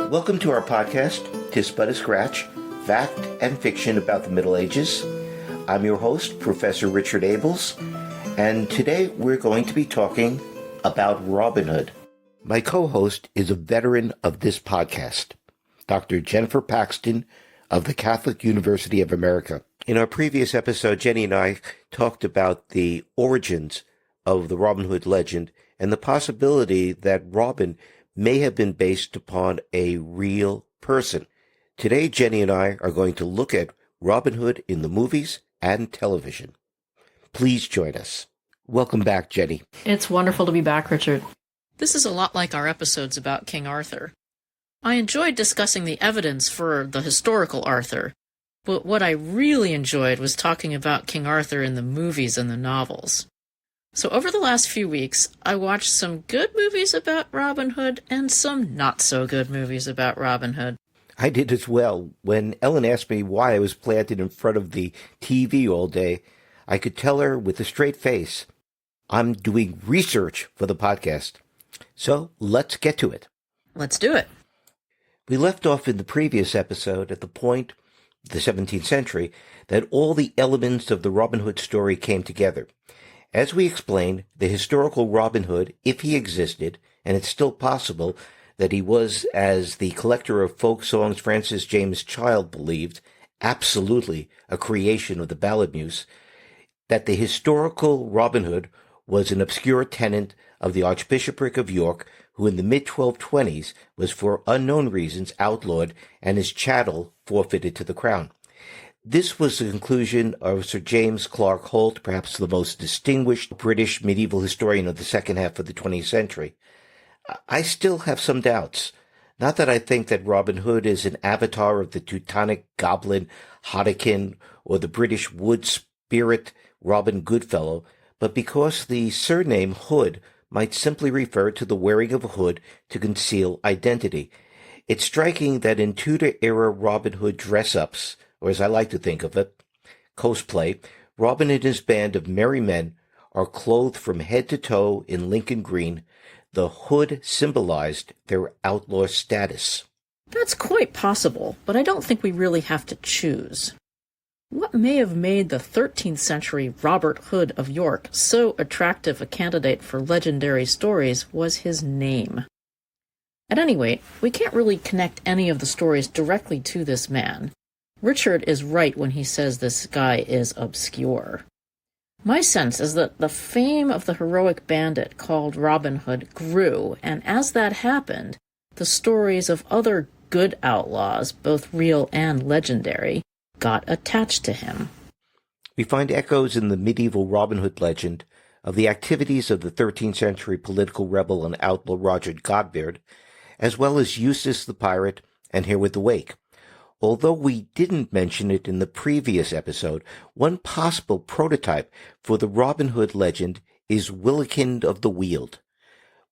Welcome to our podcast, Tis But a Scratch, Fact and Fiction about the Middle Ages. I'm your host, Professor Richard Abels, and today we're going to be talking about Robin Hood. My co-host is a veteran of this podcast, Dr. Jennifer Paxton of the Catholic University of America. In our previous episode, Jenny and I talked about the origins of the Robin Hood legend and the possibility that Robin may have been based upon a real person. Today, Jenny and I are going to look at Robin Hood in the movies and television. Please join us. Welcome back, Jenny. It's wonderful to be back, Richard. This is a lot like our episodes about King Arthur. I enjoyed discussing the evidence for the historical Arthur, but what I really enjoyed was talking about King Arthur in the movies and the novels. So over the last few weeks, I watched some good movies about Robin Hood and some not-so-good movies about Robin Hood. I did as well. When Ellen asked me why I was planted in front of the TV all day, I could tell her with a straight face, I'm doing research for the podcast. So let's get to it. Let's do it. We left off in the previous episode at the point, the 17th century, that all the elements of the Robin Hood story came together. As we explained, the historical Robin Hood, if he existed, and it's still possible that he was, as the collector of folk songs Francis James Child believed, absolutely a creation of the ballad muse, that the historical Robin Hood was an obscure tenant of the Archbishopric of York, who in the mid-1220s was for unknown reasons outlawed and his chattel forfeited to the crown. This was the conclusion of Sir James Clark Holt, perhaps the most distinguished British medieval historian of the second half of the 20th century. I still have some doubts. Not that I think that Robin Hood is an avatar of the Teutonic goblin Hodekin or the British wood spirit Robin Goodfellow, but because the surname Hood might simply refer to the wearing of a hood to conceal identity. It's striking that in Tudor-era Robin Hood dress-ups, or as I like to think of it, cosplay, Robin and his band of merry men are clothed from head to toe in Lincoln green. The hood symbolized their outlaw status. That's quite possible, but I don't think we really have to choose. What may have made the 13th century Robert Hood of York so attractive a candidate for legendary stories was his name. At any rate, we can't really connect any of the stories directly to this man. Richard is right when he says this guy is obscure. My sense is that the fame of the heroic bandit called Robin Hood grew, and as that happened, the stories of other good outlaws, both real and legendary, got attached to him. We find echoes in the medieval Robin Hood legend of the activities of the 13th century political rebel and outlaw Roger Godbeard, as well as Eustace the pirate and Hereward the Wake. Although we didn't mention it in the previous episode, one possible prototype for the Robin Hood legend is Willikin of the Weald.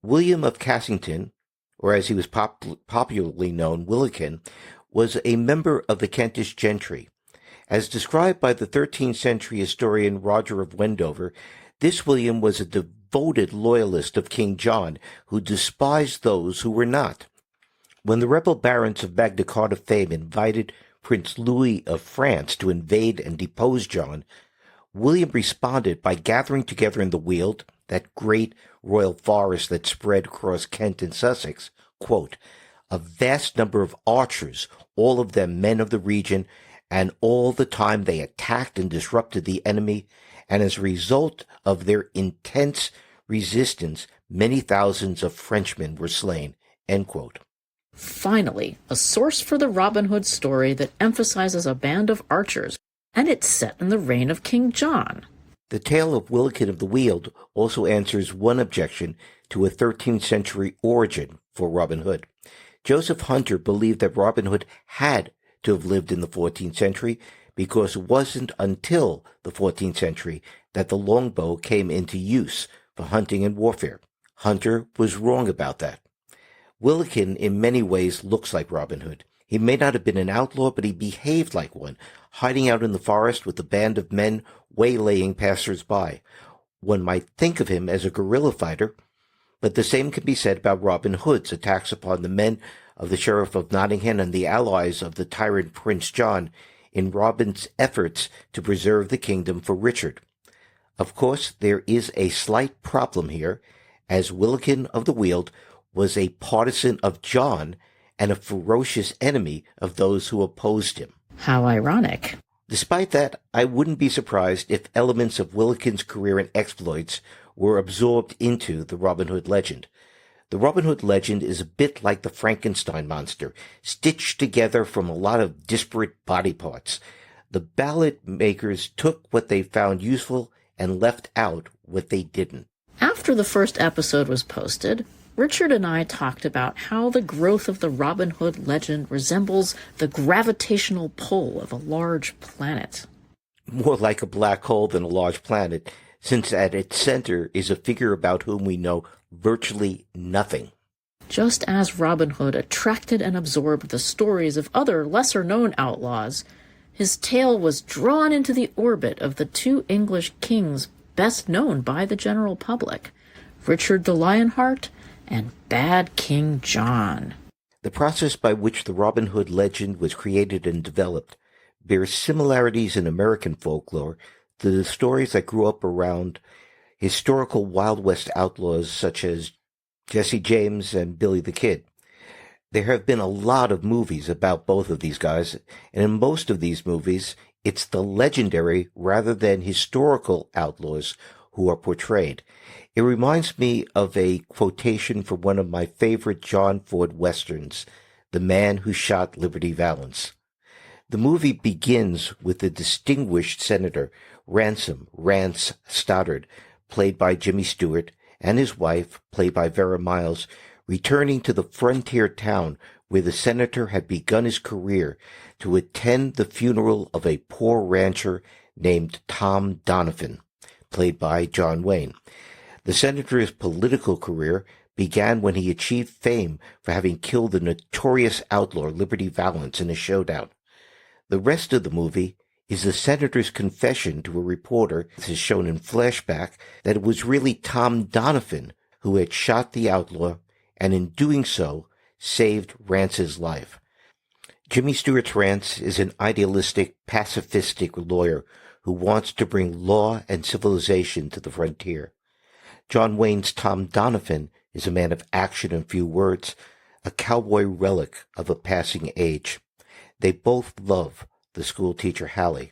William of Cassington, or as he was popularly known, Willikin, was a member of the Kentish gentry. As described by the 13th century historian Roger of Wendover, this William was a devoted loyalist of King John who despised those who were not. When the rebel barons of Magna Carta fame invited Prince Louis of France to invade and depose John, William responded by gathering together in the Weald, that great royal forest that spread across Kent and Sussex, quote, a vast number of archers, all of them men of the region, and all the time they attacked and disrupted the enemy, and as a result of their intense resistance, many thousands of Frenchmen were slain, end quote. Finally, a source for the Robin Hood story that emphasizes a band of archers, and it's set in the reign of King John. The tale of Willikin of the Weald also answers one objection to a 13th century origin for Robin Hood. Joseph Hunter believed that Robin Hood had to have lived in the 14th century because it wasn't until the 14th century that the longbow came into use for hunting and warfare. Hunter was wrong about that. Willikin in many ways looks like Robin Hood. He may not have been an outlaw, but he behaved like one, hiding out in the forest with a band of men waylaying passers-by. One might think of him as a guerrilla fighter, But the same can be said about Robin Hood's attacks upon the men of the Sheriff of Nottingham and the allies of the tyrant Prince John in Robin's efforts to preserve the kingdom for Richard. Of course, there is a slight problem here, as Willikin of the Weald was a partisan of John and a ferocious enemy of those who opposed him. How ironic. Despite that, I wouldn't be surprised if elements of Willikin's career and exploits were absorbed into the Robin Hood legend. The Robin Hood legend is a bit like the Frankenstein monster, stitched together from a lot of disparate body parts. The ballad makers took what they found useful and left out what they didn't. After the first episode was posted, Richard and I talked about how the growth of the Robin Hood legend resembles the gravitational pull of a large planet. More like a black hole than a large planet, since at its center is a figure about whom we know virtually nothing. Just as Robin Hood attracted and absorbed the stories of other lesser-known outlaws, his tale was drawn into the orbit of the two English kings best known by the general public, Richard the Lionheart and Bad King John. The process by which the Robin Hood legend was created and developed bears similarities in American folklore to the stories that grew up around historical Wild West outlaws such as Jesse James and Billy the Kid. There have been a lot of movies about both of these guys, and in most of these movies, it's the legendary rather than historical outlaws who are portrayed. It reminds me of a quotation from one of my favorite John Ford westerns, The Man Who Shot Liberty Valance. The movie begins with the distinguished Senator Rance Stoddard, played by Jimmy Stewart, and his wife, played by Vera Miles, returning to the frontier town where the senator had begun his career to attend the funeral of a poor rancher named Tom Donovan, played by John Wayne. The senator's political career began when he achieved fame for having killed the notorious outlaw Liberty Valance in a showdown. The rest of the movie is the senator's confession to a reporter, this is shown in flashback, that it was really Tom Donovan who had shot the outlaw and in doing so saved Rance's life. Jimmy Stewart's Rance is an idealistic, pacifistic lawyer who wants to bring law and civilization to the frontier. John Wayne's Tom Donovan is a man of action and few words, a cowboy relic of a passing age. They both love the schoolteacher Hallie.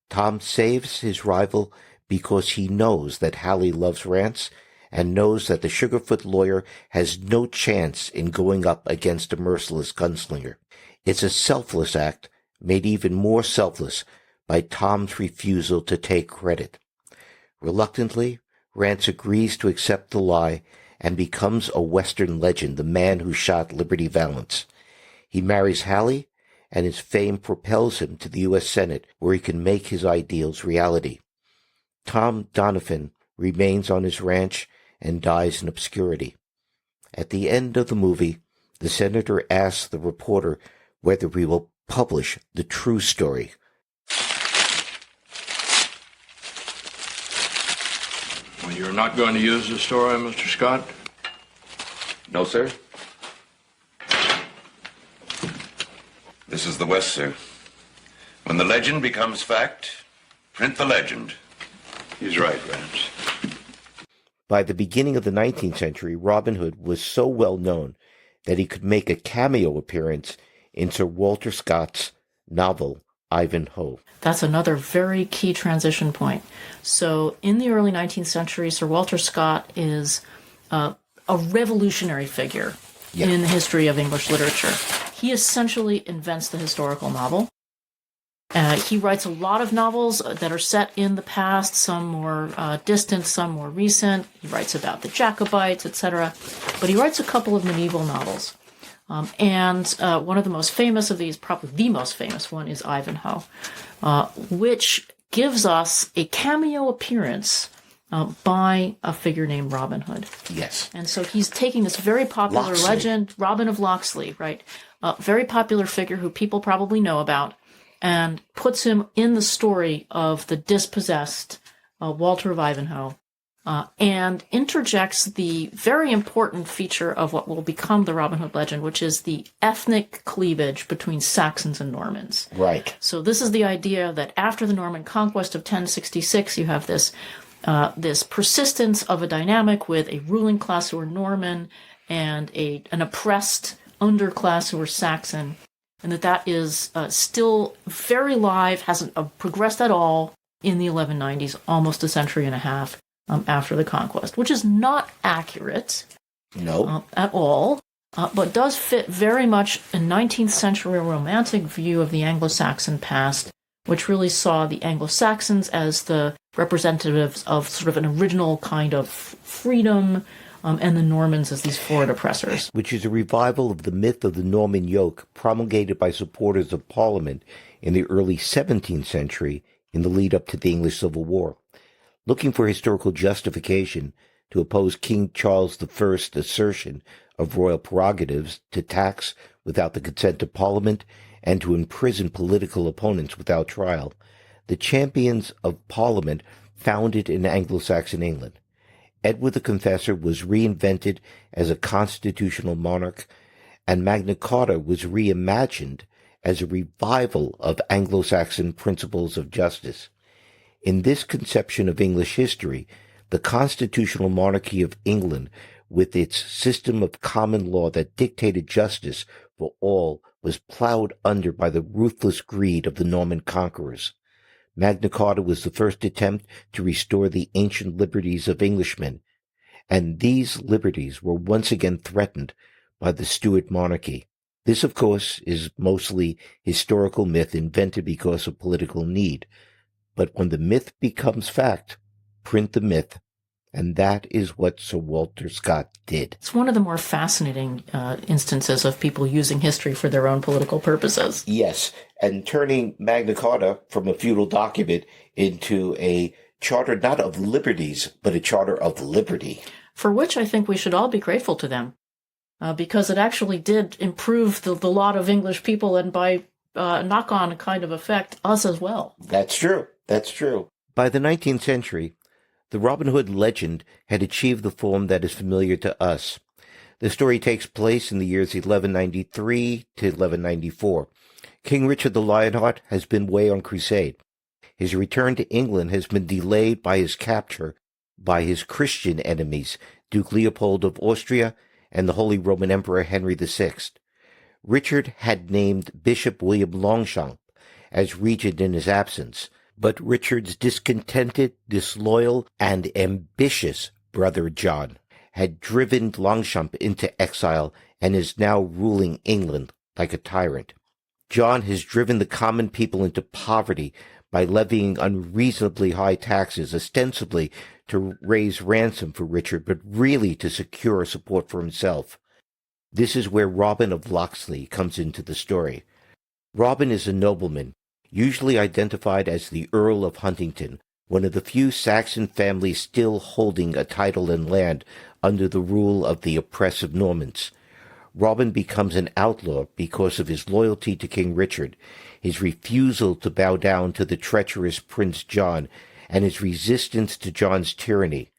Tom saves his rival because he knows that Hallie loves Rance and knows that the Sugarfoot lawyer has no chance in going up against a merciless gunslinger. It's a selfless act, made even more selfless by Tom's refusal to take credit. Reluctantly, Rance agrees to accept the lie and becomes a Western legend, the man who shot Liberty Valance. He marries Hallie, and his fame propels him to the U.S. Senate, where he can make his ideals reality. Tom Donovan remains on his ranch and dies in obscurity. At the end of the movie, the senator asks the reporter whether we will publish the true story. Well, you're not going to use the story, Mr. Scott? No, sir. This is the West, sir. When the legend becomes fact, print the legend. He's right, Rance. By the beginning of the 19th century, Robin Hood was so well known that he could make a cameo appearance in Sir Walter Scott's novel, Ivanhoe. That's another very key transition point. So in the early 19th century, Sir Walter Scott is a revolutionary figure in the history of English literature. He essentially invents the historical novel. He writes a lot of novels that are set in the past, some more distant, some more recent. He writes about the Jacobites, etc. But he writes a couple of medieval novels. And one of the most famous of these, probably the most famous one, is Ivanhoe, which gives us a cameo appearance by a figure named Robin Hood. Yes. And so he's taking this very popular legend, Robin of Locksley, right? Very popular figure who people probably know about, and puts him in the story of the dispossessed Walter of Ivanhoe, and interjects the very important feature of what will become the Robin Hood legend, which is the ethnic cleavage between Saxons and Normans. Right. So this is the idea that after the Norman conquest of 1066, you have this persistence of a dynamic with a ruling class who are Norman and an oppressed underclass who are Saxon, and that is still very live, hasn't progressed at all in the 1190s, almost a century and a half after the conquest, which is not accurate at all, but does fit very much a 19th century romantic view of the Anglo-Saxon past, which really saw the Anglo-Saxons as the representatives of sort of an original kind of freedom, and the Normans as these forward oppressors. Which is a revival of the myth of the Norman yoke promulgated by supporters of Parliament in the early 17th century in the lead up to the English Civil War. Looking for historical justification to oppose King Charles I's assertion of royal prerogatives to tax without the consent of Parliament and to imprison political opponents without trial, the champions of Parliament founded in Anglo-Saxon England. Edward the Confessor was reinvented as a constitutional monarch, and Magna Carta was reimagined as a revival of Anglo-Saxon principles of justice. In this conception of English history, the constitutional monarchy of England, with its system of common law that dictated justice for all, was plowed under by the ruthless greed of the Norman conquerors. Magna Carta was the first attempt to restore the ancient liberties of Englishmen, and these liberties were once again threatened by the Stuart monarchy. This, of course, is mostly historical myth invented because of political need. But when the myth becomes fact, print the myth, and that is what Sir Walter Scott did. It's one of the more fascinating instances of people using history for their own political purposes. Yes, and turning Magna Carta from a feudal document into a charter not of liberties, but a charter of liberty. For which I think we should all be grateful to them, because it actually did improve the lot of English people, and by knock-on kind of effect, us as well. That's true. That's true. By the 19th century, the Robin Hood legend had achieved the form that is familiar to us. The story takes place in the years 1193 to 1194. King Richard the Lionheart has been away on crusade. His return to England has been delayed by his capture by his Christian enemies, Duke Leopold of Austria and the Holy Roman Emperor Henry VI. Richard had named Bishop William Longchamp as regent in his absence, but Richard's discontented, disloyal, and ambitious brother John had driven Longchamp into exile and is now ruling England like a tyrant. John has driven the common people into poverty by levying unreasonably high taxes, ostensibly to raise ransom for Richard, but really to secure support for himself. This is where Robin of Locksley comes into the story. Robin is a nobleman, usually identified as the Earl of Huntingdon, one of the few Saxon families still holding a title and land under the rule of the oppressive Normans. Robin becomes an outlaw because of his loyalty to King Richard, his refusal to bow down to the treacherous Prince John, and his resistance to John's tyranny.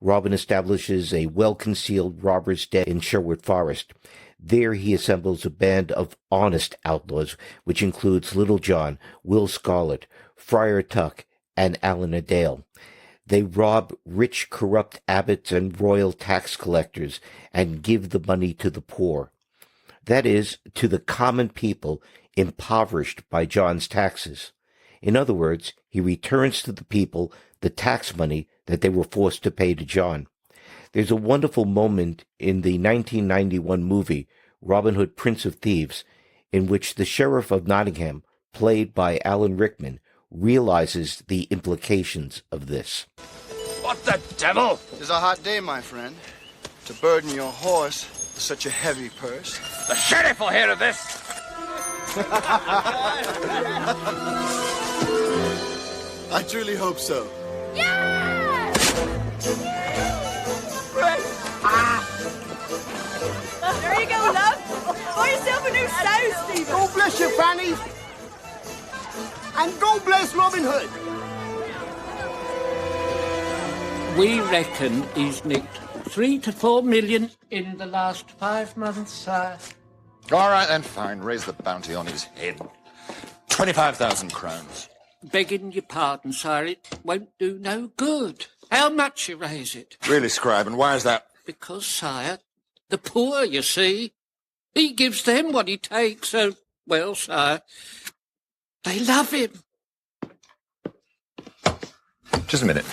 Robin establishes a well-concealed robber's den in Sherwood Forest. There he assembles a band of honest outlaws, which includes Little John, Will Scarlet, Friar Tuck, and Allan a Dale. They rob rich, corrupt abbots and royal tax collectors and give the money to the poor. That is, to the common people impoverished by John's taxes. In other words, he returns to the people the tax money that they were forced to pay to John. There's a wonderful moment in the 1991 movie Robin Hood, Prince of Thieves, in which the Sheriff of Nottingham, played by Alan Rickman, realizes the implications of this. What the devil? It's a hot day, my friend. To burden your horse with such a heavy purse. The sheriff will hear of this. I truly hope so. There you go, love. Buy yourself a new sow, Stephen. God bless you, Fanny. And God bless Robin Hood. We reckon he's nicked 3 to 4 million in the last 5 months, sire. All right, then, fine. Raise the bounty on his head. 25,000 crowns. Begging your pardon, sire, it won't do no good. How much you raise it? Really, Scribe, and why is that? Because, sire, the poor, you see, he gives them what he takes, so, well, sire, they love him. Just a minute.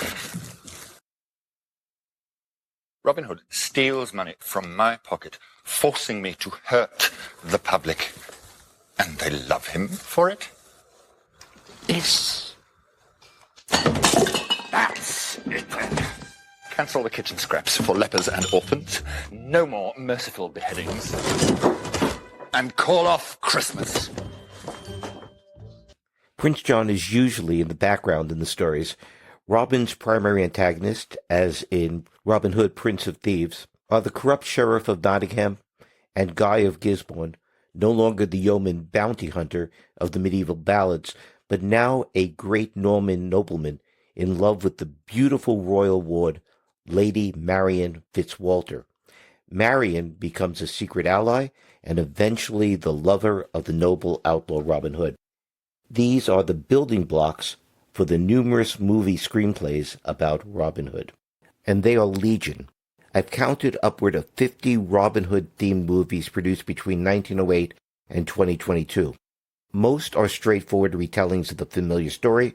Robin Hood steals money from my pocket, forcing me to hurt the public. And they love him for it? Yes. That's it then. Cancel the kitchen scraps for lepers and orphans. No more merciful beheadings. And call off Christmas. Prince John is usually in the background in the stories. Robin's primary antagonist, as in Robin Hood, Prince of Thieves, are the corrupt sheriff of Nottingham and Guy of Gisborne, no longer the yeoman bounty hunter of the medieval ballads, but now a great Norman nobleman in love with the beautiful royal ward, Lady Marian Fitzwalter. Marian becomes a secret ally and eventually the lover of the noble outlaw Robin Hood. These are the building blocks for the numerous movie screenplays about Robin Hood. And they are legion. I've counted upward of 50 Robin Hood-themed movies produced between 1908 and 2022. Most are straightforward retellings of the familiar story,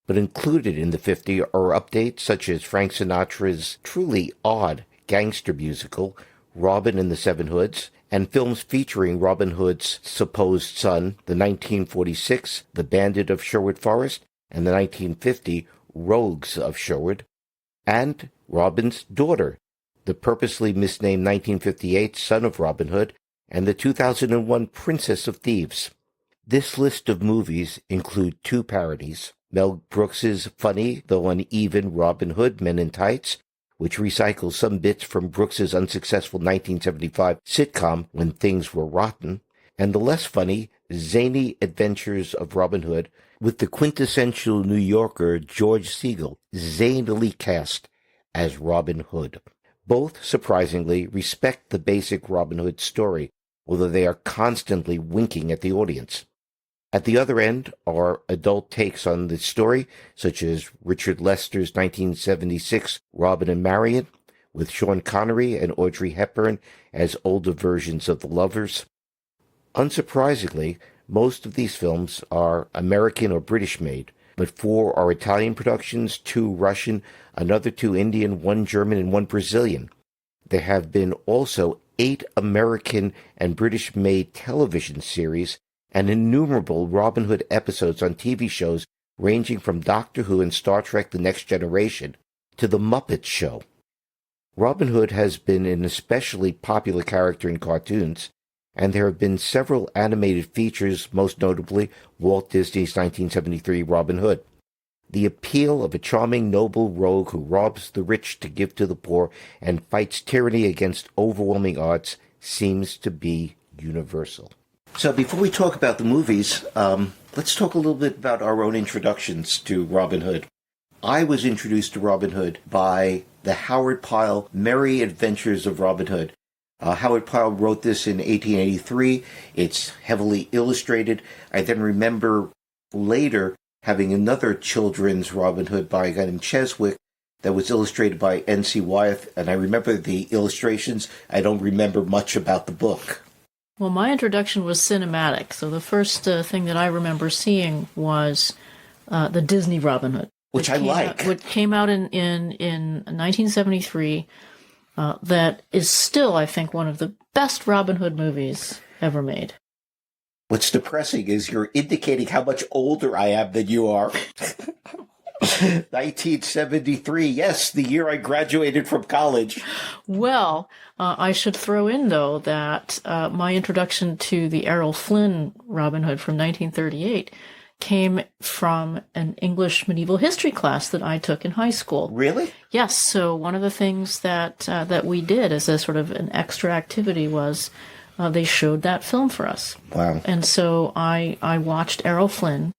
but included in the 50 are updates such as Frank Sinatra's truly odd gangster musical, Robin and the Seven Hoods, and films featuring Robin Hood's supposed son, the 1946 The Bandit of Sherwood Forest, and the 1950 Rogues of Sherwood, and Robin's daughter, the purposely misnamed 1958 Son of Robin Hood, and the 2001 Princess of Thieves. This list of movies include 2 parodies, Mel Brooks's funny, though uneven Robin Hood Men in Tights, which recycles some bits from Brooks's unsuccessful 1975 sitcom When Things Were Rotten, and the less funny, zany Adventures of Robin Hood, with the quintessential New Yorker George Segal zanily cast as Robin Hood. Both, surprisingly, respect the basic Robin Hood story, although they are constantly winking at the audience. At the other end are adult takes on the story, such as Richard Lester's 1976 Robin and Marian, with Sean Connery and Audrey Hepburn as older versions of the lovers. Unsurprisingly, most of these films are American or British made, but 4 are Italian productions, 2 Russian, another 2 Indian, 1 German, and 1 Brazilian. There have been also 8 American and British-made television series and innumerable Robin Hood episodes on TV shows ranging from Doctor Who and Star Trek The Next Generation to The Muppet Show. Robin Hood has been an especially popular character in cartoons, and there have been several animated features, most notably Walt Disney's 1973 Robin Hood. The appeal of a charming noble rogue who robs the rich to give to the poor and fights tyranny against overwhelming odds seems to be universal. So before we talk about the movies, let's talk a little bit about our own introductions to Robin Hood. I was introduced to Robin Hood by the Howard Pyle Merry Adventures of Robin Hood. Howard Pyle wrote this in 1883. It's heavily illustrated. I then remember later having another children's Robin Hood by a guy named Cheswick that was illustrated by N.C. Wyeth, and I remember the illustrations. I don't remember much about the book. Well, my introduction was cinematic, so the first thing that I remember seeing was the Disney Robin Hood. Which I like. What came out in 1973, that is still, I think, one of the best Robin Hood movies ever made. What's depressing is you're indicating how much older I am than you are. 1973, yes, the year I graduated from college. Well, I should throw in, though, that my introduction to the Errol Flynn Robin Hood from 1938 came from an English medieval history class that I took in high school. Really? Yes. So one of the things that we did as a sort of an extra activity was they showed that film for us. Wow. And so I watched Errol Flynn,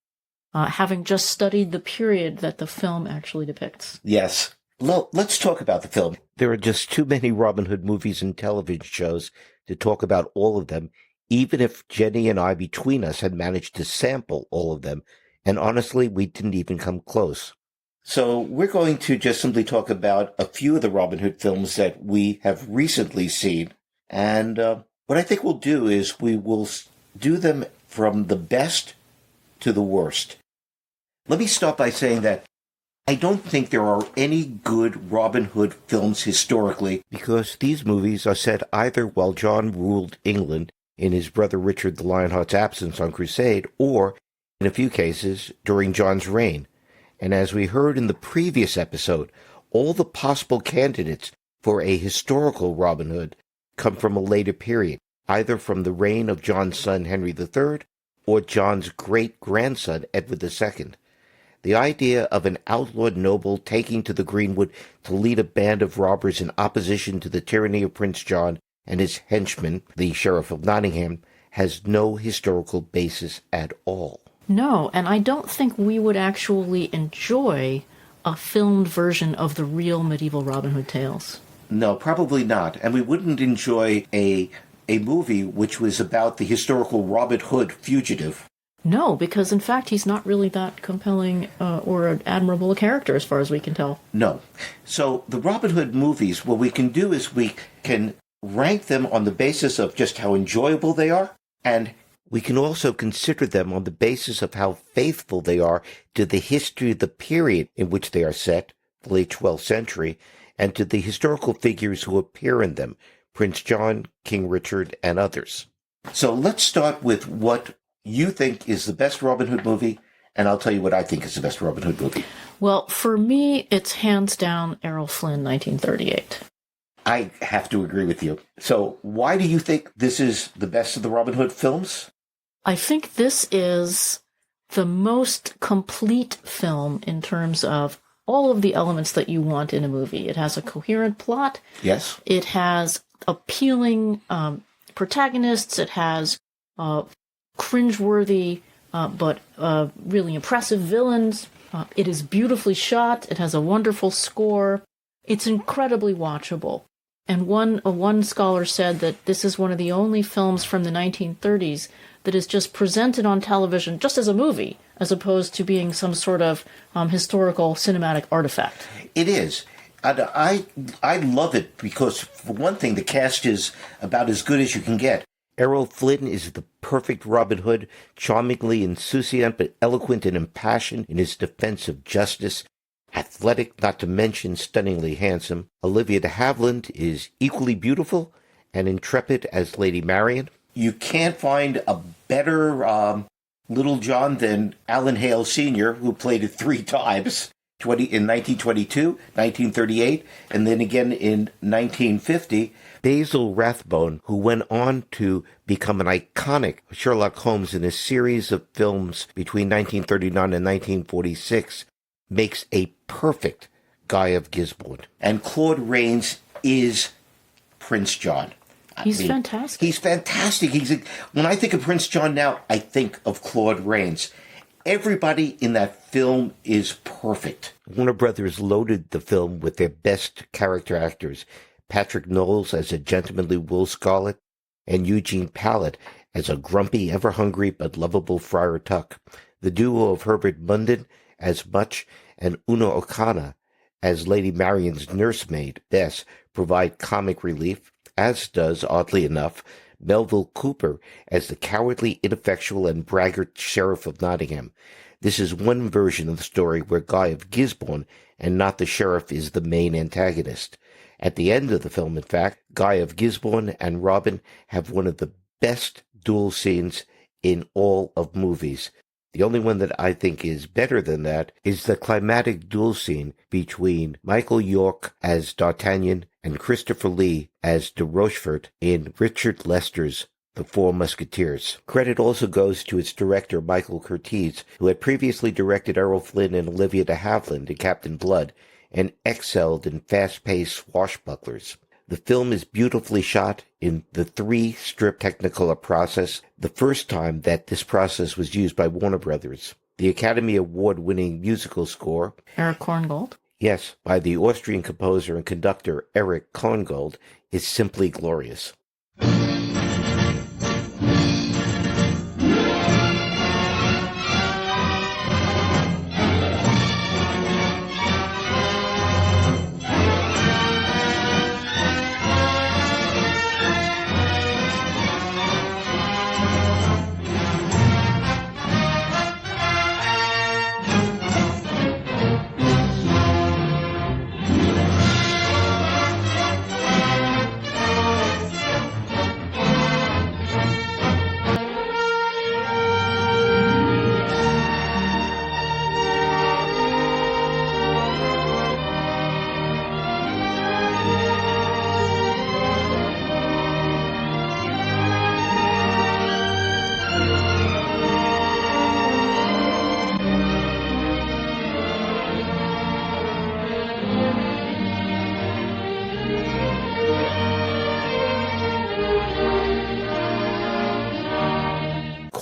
having just studied the period that the film actually depicts. Yes. Let's talk about the film. There are just too many Robin Hood movies and television shows to talk about all of them, even if Jenny and I between us had managed to sample all of them. And honestly, we didn't even come close. So we're going to just simply talk about a few of the Robin Hood films that we have recently seen. And what I think we'll do is we will do them from the best to the worst. Let me start by saying that I don't think there are any good Robin Hood films historically, because these movies are set either while John ruled England in his brother Richard the Lionheart's absence on crusade, or, in a few cases, during John's reign. And as we heard in the previous episode, all the possible candidates for a historical Robin Hood come from a later period, either from the reign of John's son Henry III or John's great-grandson Edward II. The idea of an outlawed noble taking to the greenwood to lead a band of robbers in opposition to the tyranny of Prince John and his henchman, the Sheriff of Nottingham, has no historical basis at all. No, and I don't think we would actually enjoy a filmed version of the real medieval Robin Hood tales. No, probably not. And we wouldn't enjoy a movie which was about the historical Robin Hood fugitive. No, because in fact he's not really that compelling or an admirable a character as far as we can tell. No. So the Robin Hood movies, what we can do is we can rank them on the basis of just how enjoyable they are, and we can also consider them on the basis of how faithful they are to the history of the period in which they are set, the late 12th century, and to the historical figures who appear in them, Prince John, King Richard, and others. So let's start with what you think is the best Robin Hood movie, and I'll tell you what I think is the best Robin Hood movie. Well, for me, it's hands down Errol Flynn, 1938. I have to agree with you. So why do you think this is the best of the Robin Hood films? I think this is the most complete film in terms of all of the elements that you want in a movie. It has a coherent plot. Yes. It has appealing protagonists. It has cringeworthy but really impressive villains. It is beautifully shot. It has a wonderful score. It's incredibly watchable. And one scholar said that this is one of the only films from the 1930s that is just presented on television just as a movie, as opposed to being some sort of historical cinematic artifact. It is. I love it because, for one thing, the cast is about as good as you can get. Errol Flynn is the perfect Robin Hood, charmingly insouciant but eloquent and impassioned in his defense of justice, athletic, not to mention stunningly handsome. Olivia de Havilland is equally beautiful and intrepid as Lady Marian. You can't find a better Little John than Alan Hale Sr., who played it 3 times, in 1922, 1938, and then again in 1950. Basil Rathbone, who went on to become an iconic Sherlock Holmes in a series of films between 1939 and 1946, makes a perfect Guy of Gisborne. And Claude Rains is Prince John. He's fantastic. He's fantastic. When I think of Prince John now, I think of Claude Rains. Everybody in that film is perfect. Warner Brothers loaded the film with their best character actors, Patrick Knowles as a gentlemanly Will Scarlet, and Eugene Pallett as a grumpy, ever-hungry, but lovable Friar Tuck. The duo of Herbert Munden as Much and Una Okana as Lady Marian's nursemaid, Bess, provide comic relief, as does, oddly enough, Melville Cooper as the cowardly, ineffectual, and braggart Sheriff of Nottingham. This is one version of the story where Guy of Gisborne, and not the sheriff, is the main antagonist. At the end of the film, in fact, Guy of Gisborne and Robin have one of the best duel scenes in all of movies. The only one that I think is better than that is the climactic duel scene between Michael York as D'Artagnan and Christopher Lee as de Rochefort in Richard Lester's The Four Musketeers. Credit also goes to its director, Michael Curtiz, who had previously directed Errol Flynn and Olivia de Havilland in Captain Blood, and excelled in fast-paced swashbucklers. The film is beautifully shot in the 3-strip Technicolor process, the first time that this process was used by Warner Brothers. The Academy Award-winning musical score, Eric Korngold. yes, by the Austrian composer and conductor Erich Korngold, is simply glorious.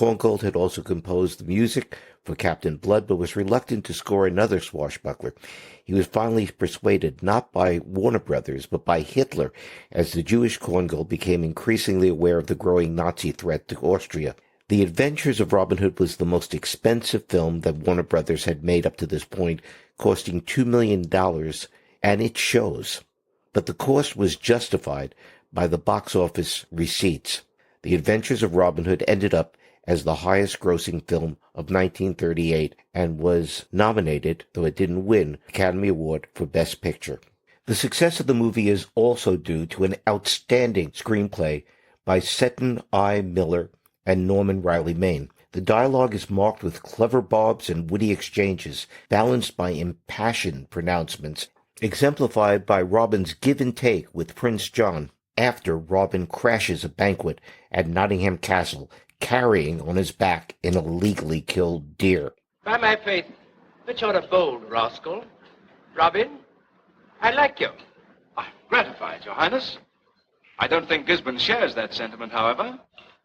Korngold had also composed the music for Captain Blood, but was reluctant to score another swashbuckler. He was finally persuaded not by Warner Brothers, but by Hitler, as the Jewish Korngold became increasingly aware of the growing Nazi threat to Austria. The Adventures of Robin Hood was the most expensive film that Warner Brothers had made up to this point, costing $2 million, and it shows. But the cost was justified by the box office receipts. The Adventures of Robin Hood ended up as the highest-grossing film of 1938 and was nominated, though it didn't win, Academy Award for Best Picture. The success of the movie is also due to an outstanding screenplay by Seton I. Miller and Norman Riley Maine. The dialogue is marked with clever bobs and witty exchanges, balanced by impassioned pronouncements, exemplified by Robin's give and take with Prince John after Robin crashes a banquet at Nottingham Castle, carrying on his back an illegally killed deer. By my faith, but you're a bold rascal. Robin, I like you. I'm gratified, Your Highness. I don't think Gisborne shares that sentiment, however.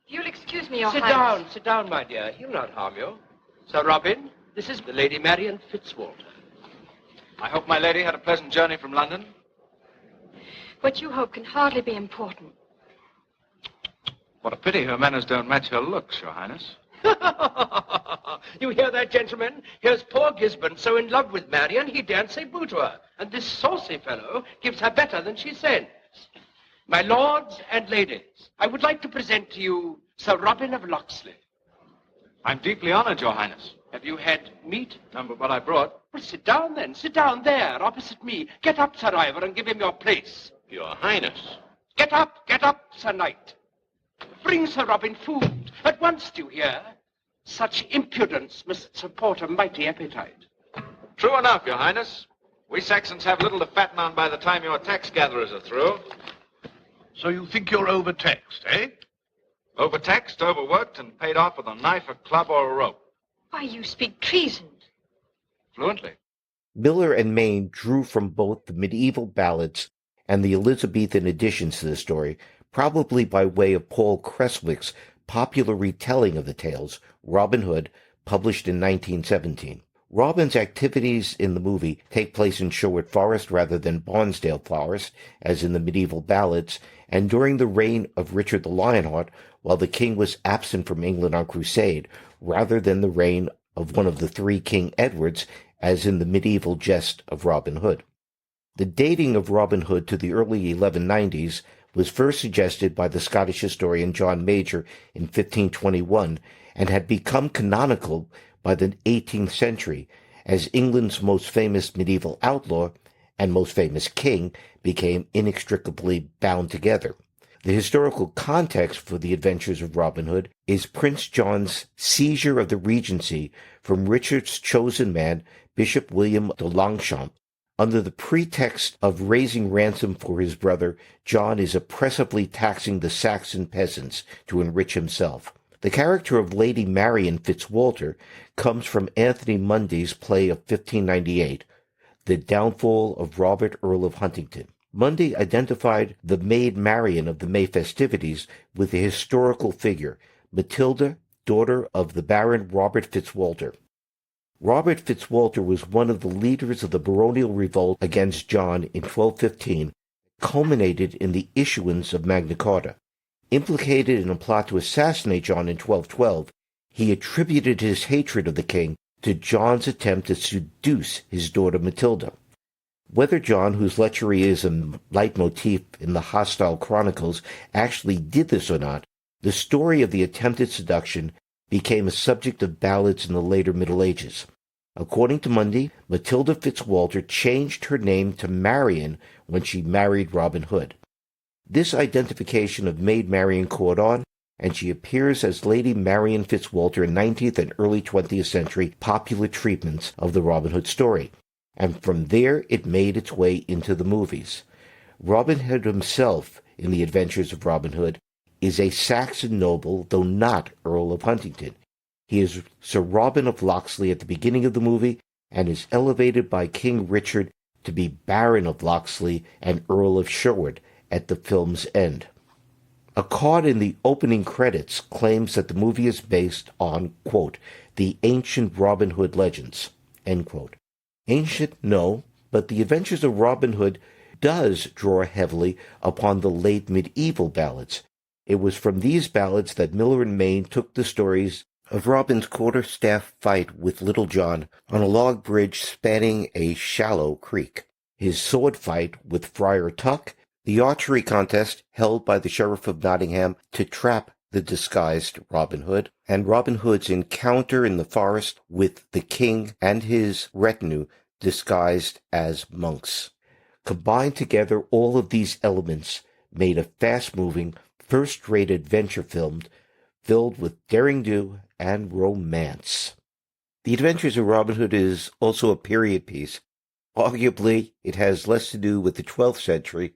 You'll excuse me, Your Sit Highness. sit down, my dear. He'll not harm you. Sir Robin, this is the Lady Marian Fitzwalter. I hope my lady had a pleasant journey from London. What you hope can hardly be important. What a pity her manners don't match her looks, Your Highness. You hear that, gentlemen? Here's poor Gisborne so in love with Marian, he daren't say boo to her. And this saucy fellow gives her better than she sends. My lords and ladies, I would like to present to you Sir Robin of Locksley. I'm deeply honored, Your Highness. Have you had meat? None but what I brought. Well, sit down then. Sit down there, opposite me. Get up, Sir Ivor, and give him your place. Your Highness. Get up, Sir Knight. Bring Sir Robin food. At once, do you hear? Such impudence must support a mighty appetite. True enough, Your Highness. We Saxons have little to fatten on by the time your tax gatherers are through. So you think you're overtaxed, eh? Overtaxed, overworked, and paid off with a knife, a club, or a rope. Why, you speak treason. Fluently. Miller and Maine drew from both the medieval ballads and the Elizabethan additions to the story, probably by way of Paul Creswick's popular retelling of the tales, Robin Hood, published in 1917. Robin's activities in the movie take place in Sherwood Forest rather than Barnesdale Forest, as in the medieval ballads, and during the reign of Richard the Lionheart, while the king was absent from England on crusade, rather than the reign of one of the three King Edwards, as in the medieval jest of Robin Hood. The dating of Robin Hood to the early 1190s was first suggested by the Scottish historian John Major in 1521 and had become canonical by the 18th century, as England's most famous medieval outlaw and most famous king became inextricably bound together. The historical context for the Adventures of Robin Hood is Prince John's seizure of the regency from Richard's chosen man, Bishop William de Longchamp. Under the pretext of raising ransom for his brother, John is oppressively taxing the Saxon peasants to enrich himself. The character of Lady Marian Fitzwalter comes from Anthony Mundy's play of 1598, The Downfall of Robert, Earl of Huntingdon. Mundy identified the Maid Marian of the May festivities with a historical figure, Matilda, daughter of the Baron Robert Fitzwalter. Robert Fitzwalter was one of the leaders of the baronial revolt against John in 1215, culminated in the issuance of Magna Carta. Implicated in a plot to assassinate John in 1212, he attributed his hatred of the king to John's attempt to seduce his daughter Matilda. Whether John, whose lechery is a leitmotif in the hostile chronicles, actually did this or not, the story of the attempted seduction became a subject of ballads in the later Middle Ages. According to Mundy, Matilda Fitzwalter changed her name to Marian when she married Robin Hood. This identification of Maid Marian caught on, and she appears as Lady Marian Fitzwalter in 19th and early 20th century popular treatments of the Robin Hood story, and from there it made its way into the movies. Robin Hood himself, in The Adventures of Robin Hood, is a Saxon noble, though not Earl of Huntingdon. He is Sir Robin of Locksley at the beginning of the movie, and is elevated by King Richard to be Baron of Locksley and Earl of Sherwood at the film's end. A card in the opening credits claims that the movie is based on, quote, the ancient Robin Hood legends, end quote. Ancient, no, but The Adventures of Robin Hood does draw heavily upon the late medieval ballads. It was from these ballads that Miller and Mayne took the stories of Robin's quarterstaff fight with Little John on a log bridge spanning a shallow creek, his sword fight with Friar Tuck, the archery contest held by the Sheriff of Nottingham to trap the disguised Robin Hood, and Robin Hood's encounter in the forest with the king and his retinue disguised as monks. Combined together, all of these elements made a fast-moving, first-rate adventure film filled with daring-do and romance. The Adventures of Robin Hood is also a period piece. Arguably, it has less to do with the 12th century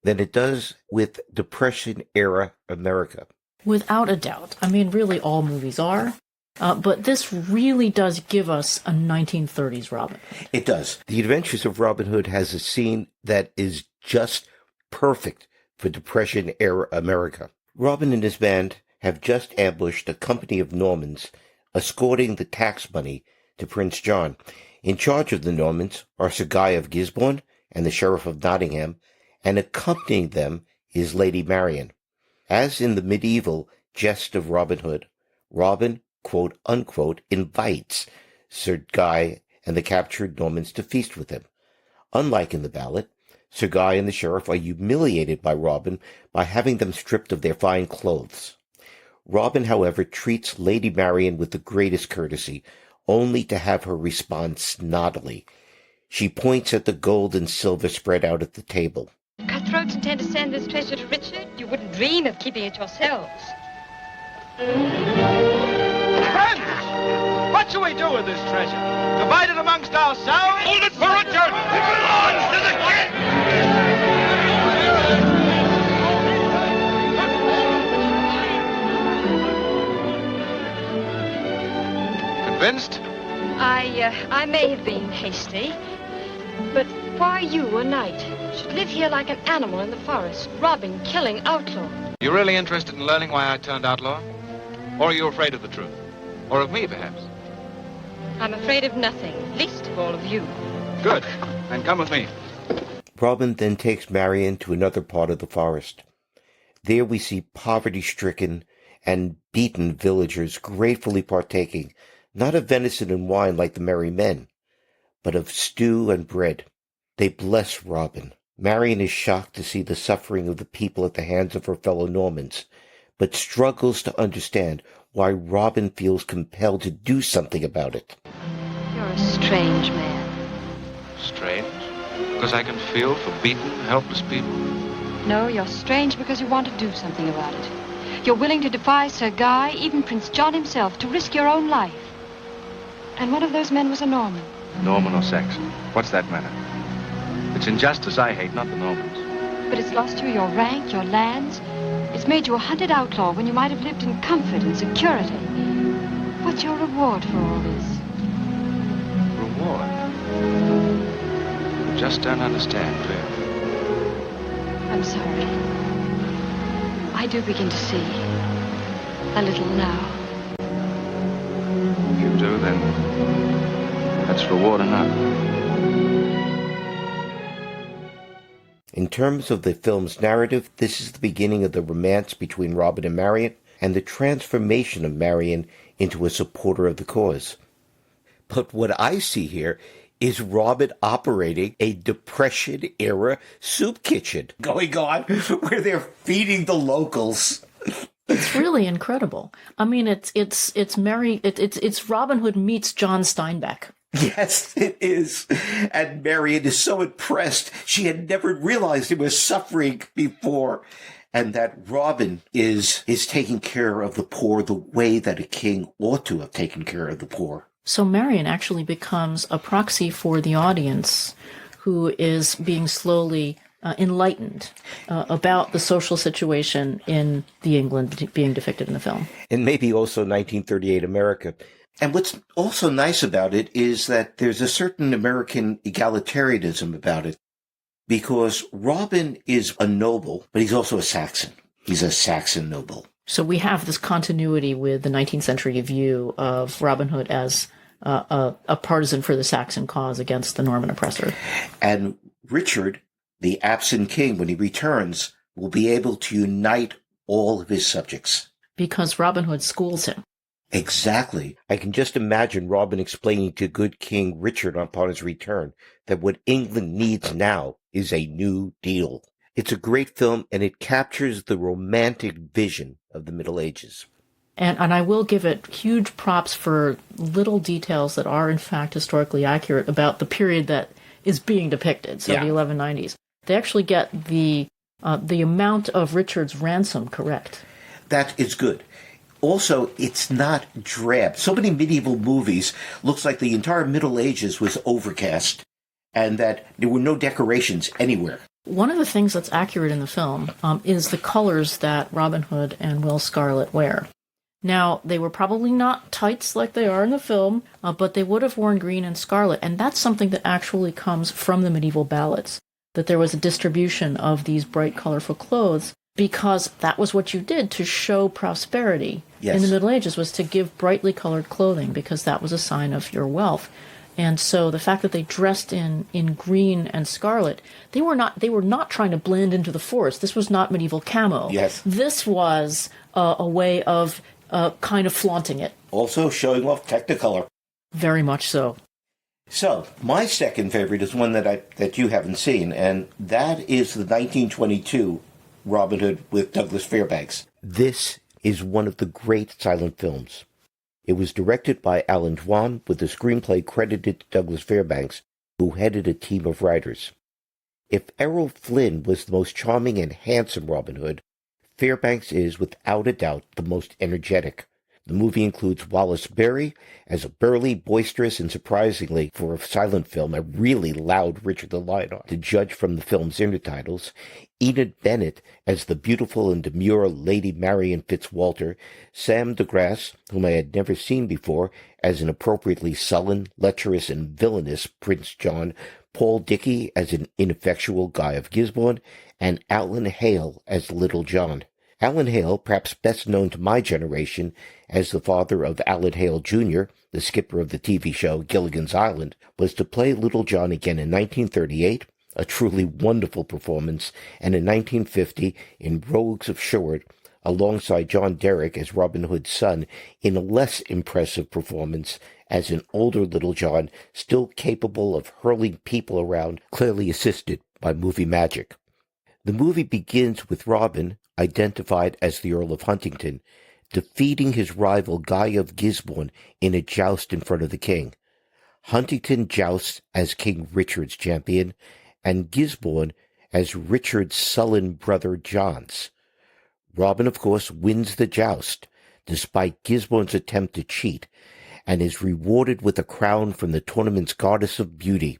than it does with Depression-era America. Without a doubt. I mean, really all movies are. But this really does give us a 1930s Robin Hood. It does. The Adventures of Robin Hood has a scene that is just perfect for Depression-era America. Robin and his band have just ambushed a company of Normans escorting the tax money to Prince John. In charge of the Normans are Sir Guy of Gisborne and the Sheriff of Nottingham, and accompanying them is Lady Marian. As in the medieval Jest of Robin Hood, Robin, quote unquote, invites Sir Guy and the captured Normans to feast with him. Unlike in the ballad, Sir Guy and the sheriff are humiliated by Robin by having them stripped of their fine clothes. Robin, however, treats Lady Marian with the greatest courtesy, only to have her respond snottily. She points at the gold and silver spread out at the table. Cutthroats intend to send this treasure to Richard? You wouldn't dream of keeping it yourselves. Friends! What shall we do with this treasure? Divide it amongst ourselves? Hold it for Richard! It belongs to the king! Convinced? I may have been hasty, but why you, a knight, should live here like an animal in the forest, robbing, killing, outlaw? You really interested in learning why I turned outlaw? Or are you afraid of the truth? Or of me, perhaps? I'm afraid of nothing, least of all of you. Good. Then come with me. Robin then takes Marian to another part of the forest. There we see poverty-stricken and beaten villagers gratefully partaking, not of venison and wine like the merry men, but of stew and bread. They bless Robin. Marian is shocked to see the suffering of the people at the hands of her fellow Normans, but struggles to understand why Robin feels compelled to do something about it. You're a strange man. Strange? Because I can feel for beaten, helpless people? No, you're strange because you want to do something about it. You're willing to defy Sir Guy, even Prince John himself, to risk your own life. And one of those men was a Norman. Norman or Saxon? What's that matter? It's injustice I hate, not the Normans. But it's lost you your rank, your lands. It's made you a hunted outlaw when you might have lived in comfort and security. What's your reward for all this? Reward? You just don't understand, do you? I'm sorry. I do begin to see. A little now. If you do, then That's reward enough. In terms of the film's narrative, this is the beginning of the romance between Robin and Marion, and the transformation of Marion into a supporter of the cause. But what I see here is Robin operating a Depression-era soup kitchen going on where they're feeding the locals. It's really incredible. I mean, it's Robin Hood meets John Steinbeck. Yes, it is. And Marion is so impressed. She had never realized he was suffering before. And that Robin is taking care of the poor the way that a king ought to have taken care of the poor. So Marion actually becomes a proxy for the audience who is being slowly enlightened about the social situation in the England being depicted in the film. And maybe also 1938 America. And what's also nice about it is that there's a certain American egalitarianism about it, because Robin is a noble, but he's also a Saxon. He's a Saxon noble. So we have this continuity with the 19th century view of Robin Hood as a partisan for the Saxon cause against the Norman oppressor. And Richard, the absent king, when he returns, will be able to unite all of his subjects. Because Robin Hood schools him. Exactly. I can just imagine Robin explaining to good King Richard upon his return that what England needs now is a new deal. It's a great film, and it captures the romantic vision of the Middle Ages. And I will give it huge props for little details that are, in fact, historically accurate about the period that is being depicted, so the 1190s. They actually get the amount of Richard's ransom correct. That is good. Also, it's not drab. So many medieval movies looks like the entire Middle Ages was overcast and that there were no decorations anywhere. One of the things that's accurate in the film is the colors that Robin Hood and Will Scarlet wear. Now, they were probably not tights like they are in the film, but they would have worn green and scarlet, and that's something that actually comes from the medieval ballads, that there was a distribution of these bright, colorful clothes, because that was what you did to show prosperity in the Middle Ages, was to give brightly colored clothing, because that was a sign of your wealth. And so the fact that they dressed in green and scarlet, they were not trying to blend into the forest. This was not medieval camo. Yes. This was a way of kind of flaunting it. Also showing off Technicolor. Very much so. So, my second favorite is one that you haven't seen, and that is the 1922 Robin Hood with Douglas Fairbanks. This is one of the great silent films. It was directed by Alan Dwan, with the screenplay credited to Douglas Fairbanks, who headed a team of writers. If Errol Flynn was the most charming and handsome Robin Hood, Fairbanks is, without a doubt, the most energetic. The movie includes Wallace Beery as a burly, boisterous, and surprisingly, for a silent film, a really loud Richard the Lionheart, to judge from the film's intertitles, Enid Bennett as the beautiful and demure Lady Marion Fitzwalter, Sam DeGrasse, whom I had never seen before, as an appropriately sullen, lecherous, and villainous Prince John, Paul Dickey as an ineffectual Guy of Gisborne, and Alan Hale as Little John. Alan Hale, perhaps best known to my generation as the father of Alan Hale Jr., the skipper of the TV show Gilligan's Island, was to play Little John again in 1938, a truly wonderful performance, and in 1950 in Rogues of Sherwood, alongside John Derrick as Robin Hood's son, in a less impressive performance as an older Little John, still capable of hurling people around, clearly assisted by movie magic. The movie begins with Robin, identified as the Earl of Huntingdon, defeating his rival Guy of Gisborne in a joust in front of the king. Huntingdon jousts as King Richard's champion, and Gisborne as Richard's sullen brother John's. Robin, of course, wins the joust, despite Gisborne's attempt to cheat, and is rewarded with a crown from the tournament's goddess of beauty,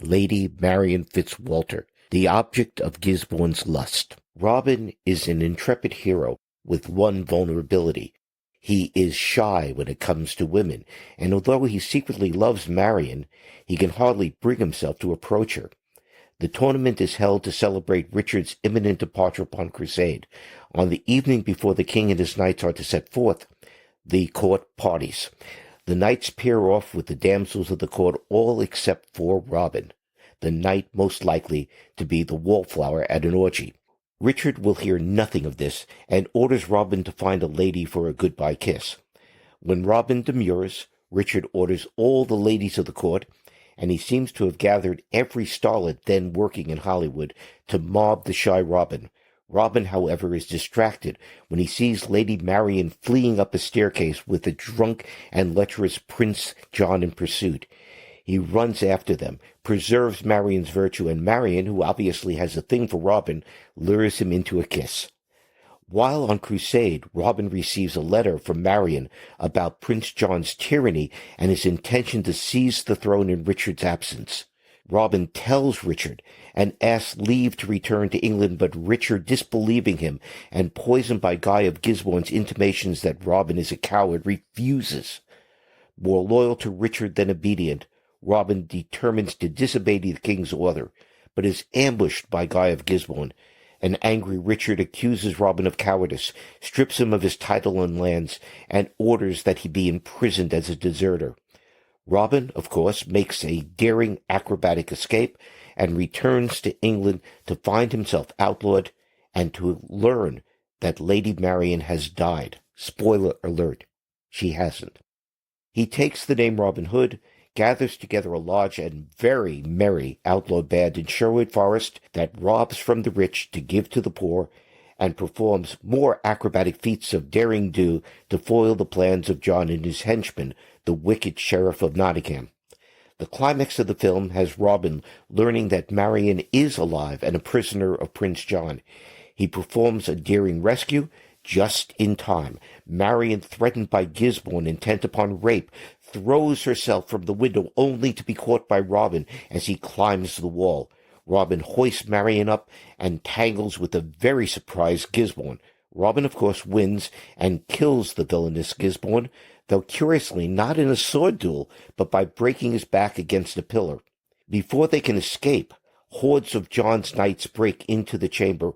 Lady Marion Fitzwalter, the object of Gisborne's lust. Robin is an intrepid hero with one vulnerability. He is shy when it comes to women, and although he secretly loves Marion, he can hardly bring himself to approach her. The tournament is held to celebrate Richard's imminent departure upon crusade. On the evening before the king and his knights are to set forth, the court parties. The knights pair off with the damsels of the court, all except for Robin, the knight most likely to be the wallflower at an orgy. Richard will hear nothing of this and orders Robin to find a lady for a goodbye kiss. When Robin demurs, Richard orders all the ladies of the court, and he seems to have gathered every starlet then working in Hollywood to mob the shy Robin. Robin, however, is distracted when he sees Lady Marian fleeing up a staircase with the drunk and lecherous Prince John in pursuit. He runs after them, preserves Marian's virtue, and Marian, who obviously has a thing for Robin, lures him into a kiss. While on crusade, Robin receives a letter from Marian about Prince John's tyranny and his intention to seize the throne in Richard's absence. Robin tells Richard and asks leave to return to England, but Richard, disbelieving him and poisoned by Guy of Gisborne's intimations that Robin is a coward, refuses. More loyal to Richard than obedient, Robin determines to disobey the king's order, but is ambushed by Guy of Gisborne. An angry Richard accuses Robin of cowardice, strips him of his title and lands, and orders that he be imprisoned as a deserter. Robin, of course, makes a daring acrobatic escape and returns to England to find himself outlawed and to learn that Lady Marian has died. Spoiler alert, she hasn't. He takes the name Robin Hood, gathers together a large and very merry outlaw band in Sherwood Forest that robs from the rich to give to the poor, and performs more acrobatic feats of daring do to foil the plans of John and his henchman, the wicked Sheriff of Nottingham. The climax of the film has Robin learning that Marian is alive and a prisoner of Prince John. He performs a daring rescue just in time. Marian, threatened by Gisborne, intent upon rape, throws herself from the window only to be caught by Robin as he climbs the wall. Robin hoists Marian up and tangles with a very surprised Gisborne. Robin, of course, wins and kills the villainous Gisborne, though curiously not in a sword duel, but by breaking his back against a pillar. Before they can escape, hordes of John's knights break into the chamber.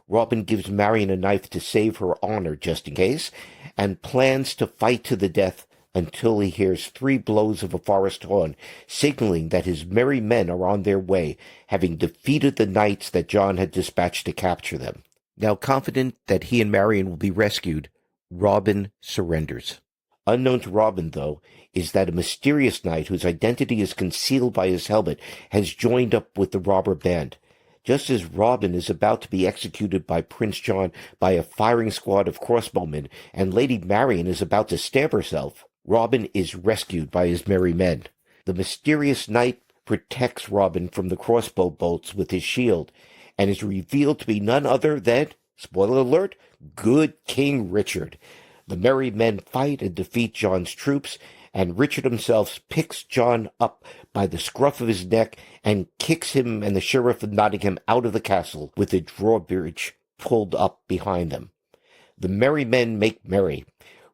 Robin gives Marian a knife to save her honor just in case, and plans to fight to the death until he hears 3 blows of a forest horn, signaling that his merry men are on their way, having defeated the knights that John had dispatched to capture them. Now confident that he and Marian will be rescued, Robin surrenders. Unknown to Robin, though, is that a mysterious knight whose identity is concealed by his helmet has joined up with the robber band. Just as Robin is about to be executed by Prince John by a firing squad of crossbowmen, and Lady Marian is about to stab herself, Robin is rescued by his merry men. The mysterious knight protects Robin from the crossbow bolts with his shield, and is revealed to be none other than, spoiler alert, good King Richard. The merry men fight and defeat John's troops, and Richard himself picks John up by the scruff of his neck and kicks him and the Sheriff of Nottingham out of the castle with the drawbridge pulled up behind them. The merry men make merry.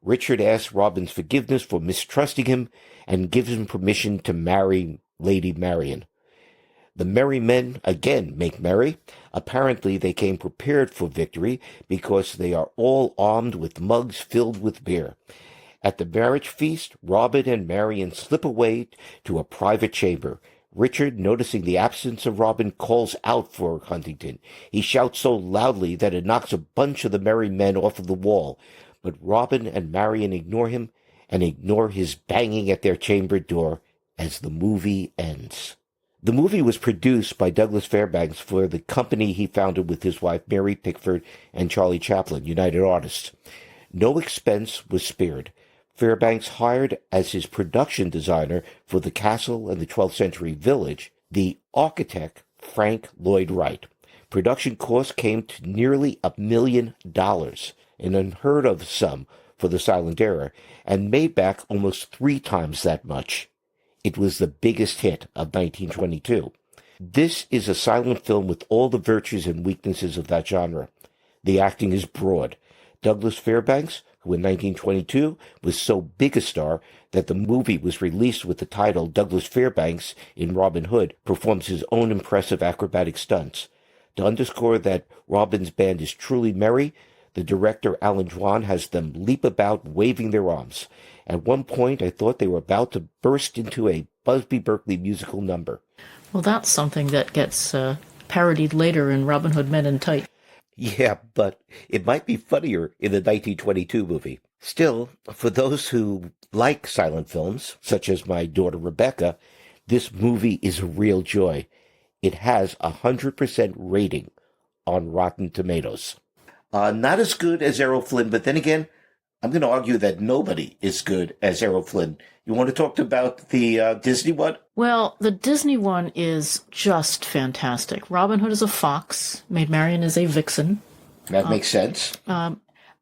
Richard asks Robin's forgiveness for mistrusting him and gives him permission to marry Lady Marian. The merry men again make merry. Apparently they came prepared for victory because they are all armed with mugs filled with beer. At the marriage feast, Robin and Marian slip away to a private chamber. Richard, noticing the absence of Robin, calls out for Huntington. He shouts so loudly that it knocks a bunch of the merry men off of the wall. But Robin and Marian ignore him and ignore his banging at their chamber door as the movie ends. The movie was produced by Douglas Fairbanks for the company he founded with his wife Mary Pickford and Charlie Chaplin, United Artists. No expense was spared. Fairbanks hired as his production designer for the castle and the 12th century village the architect Frank Lloyd Wright. Production costs came to nearly $1 million, an unheard of sum for the silent era, and made back almost 3 times that much. It was the biggest hit of 1922. This is a silent film with all the virtues and weaknesses of that genre. The acting is broad. Douglas Fairbanks, who in 1922 was so big a star that the movie was released with the title Douglas Fairbanks in Robin Hood, performs his own impressive acrobatic stunts. To underscore that Robin's band is truly merry, The director, Alan Dwan, has them leap about waving their arms. At one point, I thought they were about to burst into a Busby Berkeley musical number. Well, that's something that gets parodied later in Robin Hood Men in Tight. Yeah, but it might be funnier in the 1922 movie. Still, for those who like silent films, such as my daughter Rebecca, this movie is a real joy. It has 100% rating on Rotten Tomatoes. Not as good as Errol Flynn, but then again, I'm going to argue that nobody is good as Errol Flynn. You want to talk about the Disney one? Well, the Disney one is just fantastic. Robin Hood is a fox, Maid Marian is a vixen. That makes sense.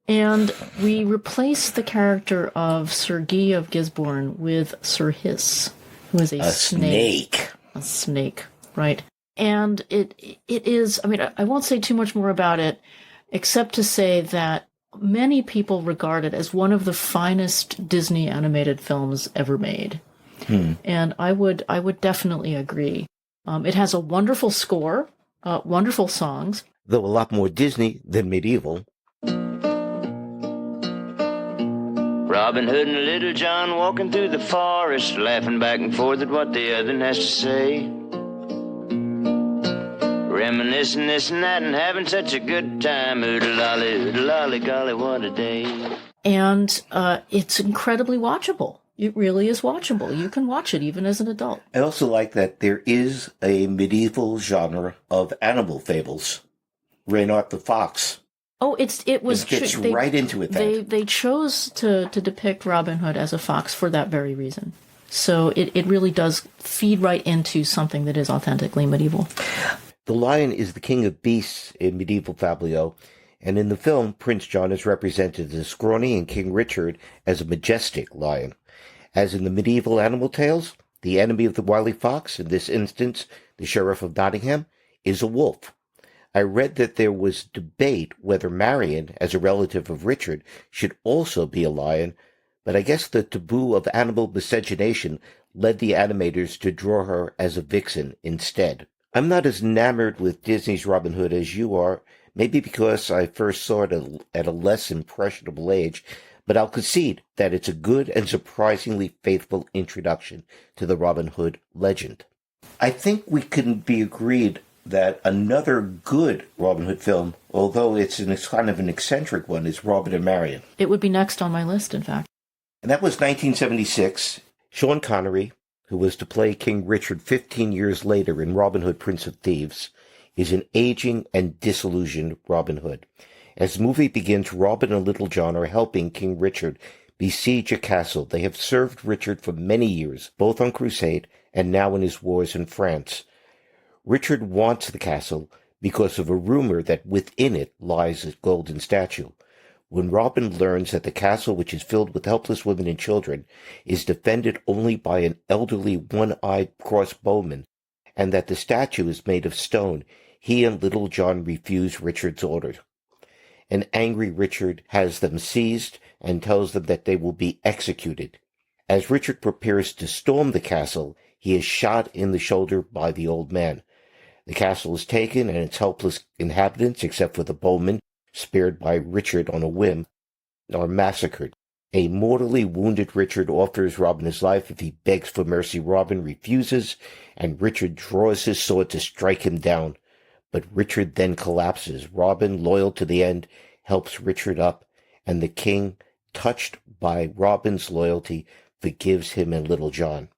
And we replace the character of Sir Guy of Gisborne with Sir Hiss, who is a snake. A snake, right. And it is, I mean, I won't say too much more about it, except to say that many people regard it as one of the finest Disney animated films ever made. And I would definitely agree. It has a wonderful score, wonderful songs. Though a lot more Disney than medieval. Robin Hood and Little John walking through the forest, laughing back and forth at what the other has to say. Reminiscing this and that and having such a good time. Oodle-lolly, golly, what a day. And it's incredibly watchable. It really is watchable. You can watch it even as an adult. I also like that there is a medieval genre of animal fables. Reynard the Fox. Oh, it gets right into it. They chose to depict Robin Hood as a fox for that very reason. So it really does feed right into something that is authentically medieval. The lion is the king of beasts in medieval fabliaux, and in the film, Prince John is represented as scrawny and King Richard as a majestic lion. As in the medieval animal tales, the enemy of the wily fox, in this instance, the Sheriff of Nottingham, is a wolf. I read that there was debate whether Marian, as a relative of Richard, should also be a lion, but I guess the taboo of animal miscegenation led the animators to draw her as a vixen instead. I'm not as enamored with Disney's Robin Hood as you are, maybe because I first saw it at a less impressionable age, but I'll concede that it's a good and surprisingly faithful introduction to the Robin Hood legend. I think we can be agreed that another good Robin Hood film, although it's kind of an eccentric one, is Robin and Marian. It would be next on my list, in fact. And that was 1976. Sean Connery, who was to play King Richard 15 years later in Robin Hood, Prince of Thieves, is an aging and disillusioned Robin Hood. As the movie begins, Robin and Little John are helping King Richard besiege a castle. They have served Richard for many years, both on crusade and now in his wars in France. Richard wants the castle because of a rumor that within it lies a golden statue. When Robin learns that the castle, which is filled with helpless women and children, is defended only by an elderly one-eyed crossbowman, and that the statue is made of stone, he and Little John refuse Richard's order. An angry Richard has them seized and tells them that they will be executed. As Richard prepares to storm the castle, he is shot in the shoulder by the old man. The castle is taken, and its helpless inhabitants, except for the bowman, spared by Richard on a whim, are massacred. A mortally wounded Richard offers Robin his life if he begs for mercy. Robin refuses, and Richard draws his sword to strike him down. But Richard then collapses. Robin, loyal to the end, helps Richard up, and the king, touched by Robin's loyalty, forgives him and Little John.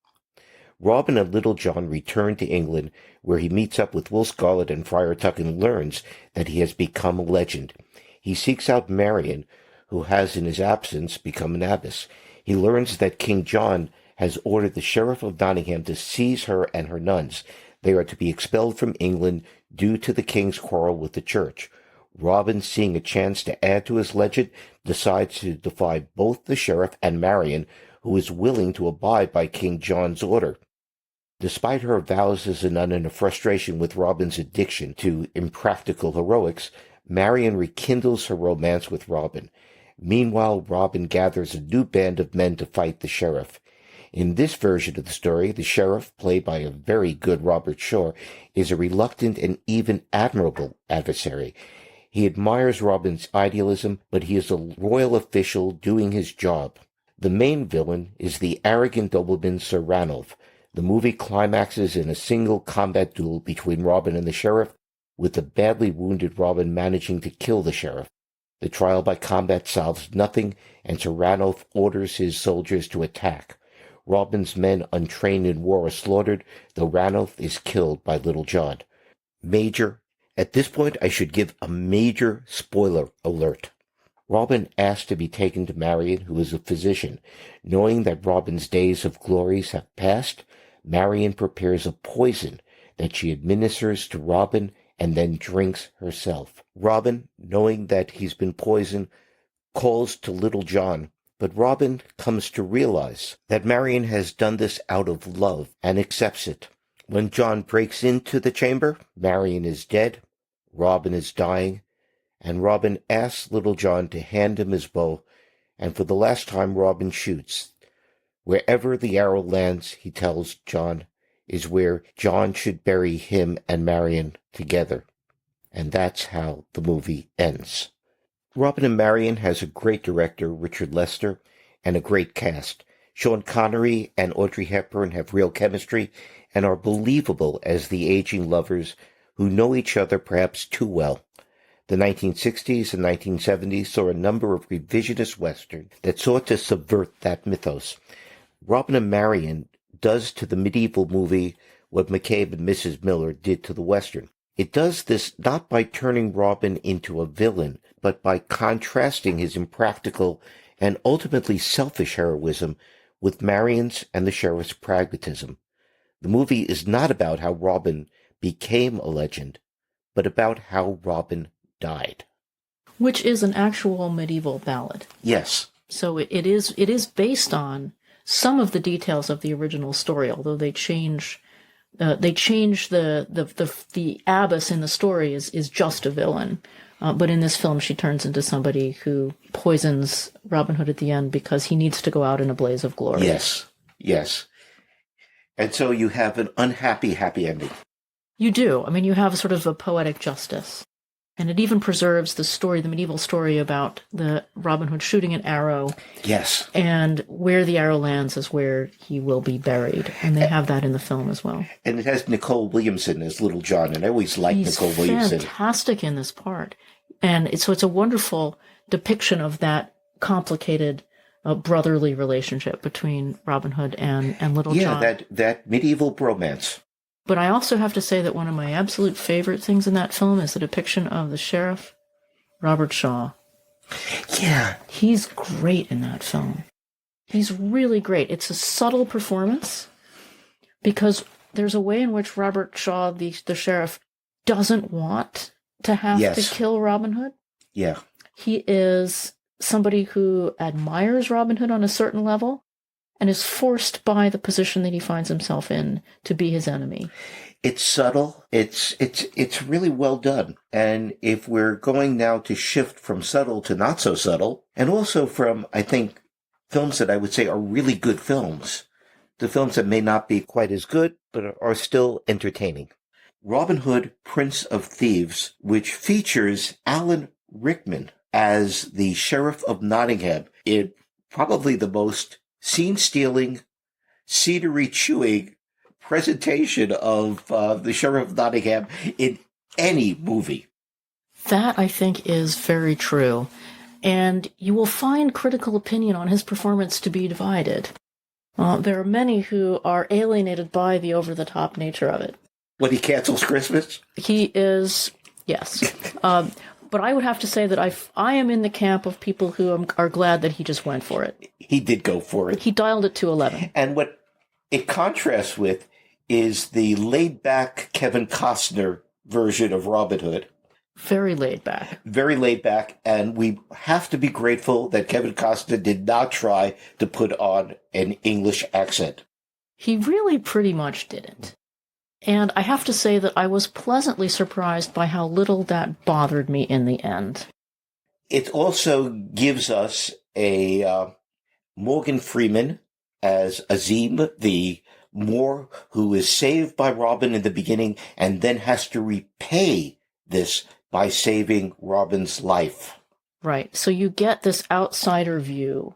Robin and Little John return to England, where he meets up with Will Scarlet and Friar Tuck and learns that he has become a legend. He seeks out Marian, who has in his absence become an abbess. He learns that King John has ordered the Sheriff of Nottingham to seize her and her nuns. They are to be expelled from England due to the king's quarrel with the church. Robin, seeing a chance to add to his legend, decides to defy both the sheriff and Marian, who is willing to abide by King John's order. Despite her vows as a nun and a frustration with Robin's addiction to impractical heroics, Marian rekindles her romance with Robin. Meanwhile, Robin gathers a new band of men to fight the sheriff. In this version of the story, the sheriff, played by a very good Robert Shaw, is a reluctant and even admirable adversary. He admires Robin's idealism, but he is a royal official doing his job. The main villain is the arrogant nobleman Sir Ranulph. The movie climaxes in a single combat duel between Robin and the sheriff, with the badly wounded Robin managing to kill the sheriff. The trial by combat solves nothing, and Sir Ranulph orders his soldiers to attack. Robin's men, untrained in war, are slaughtered, though Ranulph is killed by Little John. At this point, I should give a major spoiler alert. Robin asks to be taken to Marion, who is a physician. Knowing that Robin's days of glories have passed, Marion prepares a poison that she administers to Robin and then drinks herself. Robin, knowing that he's been poisoned, calls to Little John, but Robin comes to realize that Marion has done this out of love and accepts it. When John breaks into the chamber, Marion is dead, Robin is dying, and Robin asks Little John to hand him his bow, and for the last time Robin shoots. Wherever the arrow lands, he tells John, is where John should bury him and Marion together. And that's how the movie ends. Robin and Marion has a great director, Richard Lester, and a great cast. Sean Connery and Audrey Hepburn have real chemistry and are believable as the aging lovers who know each other perhaps too well. The 1960s and 1970s saw a number of revisionist westerns that sought to subvert that mythos. Robin and Marion does to the medieval movie what McCabe and Mrs. Miller did to the western. It does this not by turning Robin into a villain, but by contrasting his impractical and ultimately selfish heroism with Marion's and the sheriff's pragmatism. The movie is not about how Robin became a legend, but about how Robin died. Which is an actual medieval ballad. Yes. So it is based on some of the details of the original story, although they change the abbess in the story is just a villain. But in this film, she turns into somebody who poisons Robin Hood at the end because he needs to go out in a blaze of glory. Yes. And so you have an unhappy, happy ending. You do. I mean, you have sort of a poetic justice. And it even preserves the story, the medieval story about the Robin Hood shooting an arrow. Yes. And where the arrow lands is where he will be buried. And they have that in the film as well. And it has Nicole Williamson as Little John, and I always liked Nicole Williamson. He's fantastic in this part. And it's a wonderful depiction of that complicated brotherly relationship between Robin Hood and Little John. Yeah, that medieval bromance. But I also have to say that one of my absolute favorite things in that film is the depiction of the sheriff, Robert Shaw. Yeah. He's great in that film. He's really great. It's a subtle performance because there's a way in which Robert Shaw, the sheriff, doesn't want to have to kill Robin Hood. Yeah. He is somebody who admires Robin Hood on a certain level and is forced by the position that he finds himself in to be his enemy. It's subtle. It's really well done. And if we're going now to shift from subtle to not so subtle, and also from, I think, films that I would say are really good films, to films that may not be quite as good, but are still entertaining. Robin Hood, Prince of Thieves, which features Alan Rickman as the Sheriff of Nottingham in probably the most scene-stealing, scenery-chewing presentation of the Sheriff of Nottingham in any movie. That, I think, is very true. And you will find critical opinion on his performance to be divided. There are many who are alienated by the over-the-top nature of it. When he cancels Christmas? He is, yes. But I would have to say that I am in the camp of people who are glad that he just went for it. He did go for it. He dialed it to 11. And what it contrasts with is the laid-back Kevin Costner version of Robin Hood. Very laid back. Very laid back. And we have to be grateful that Kevin Costner did not try to put on an English accent. He really pretty much didn't. And I have to say that I was pleasantly surprised by how little that bothered me in the end. It also gives us a Morgan Freeman as Azim, the Moor who is saved by Robin in the beginning and then has to repay this by saving Robin's life. Right. So you get this outsider view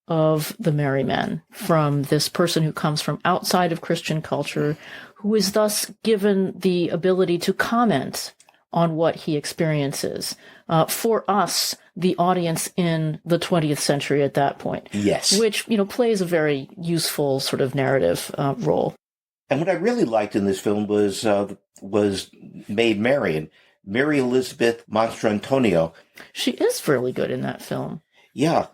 of the merry men from this person who comes from outside of Christian culture, who is thus given the ability to comment on what he experiences. For us, the audience in the 20th century at that point. Yes. Which, plays a very useful sort of narrative role. And what I really liked in this film was Maid Marian, Mary Elizabeth Mastrantonio. She is fairly good in that film. Yeah.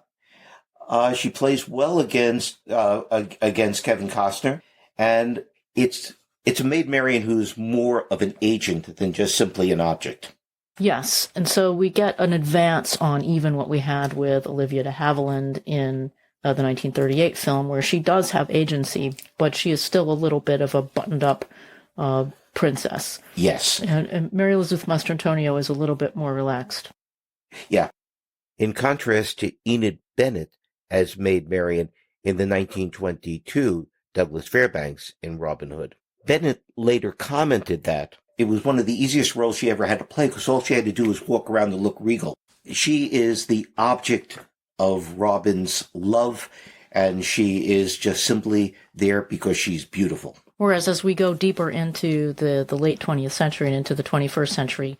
She plays well against Kevin Costner. And it's a Maid Marian who's more of an agent than just simply an object. Yes. And so we get an advance on even what we had with Olivia de Havilland in the 1938 film, where she does have agency, but she is still a little bit of a buttoned-up princess. Yes. And Mary Elizabeth Mastrantonio is a little bit more relaxed. Yeah. In contrast to Enid Bennett as Maid Marian in the 1922 Douglas Fairbanks in Robin Hood. Bennett later commented that it was one of the easiest roles she ever had to play because all she had to do was walk around and look regal. She is the object of Robin's love, and she is just simply there because she's beautiful. Whereas as we go deeper into the late 20th century and into the 21st century,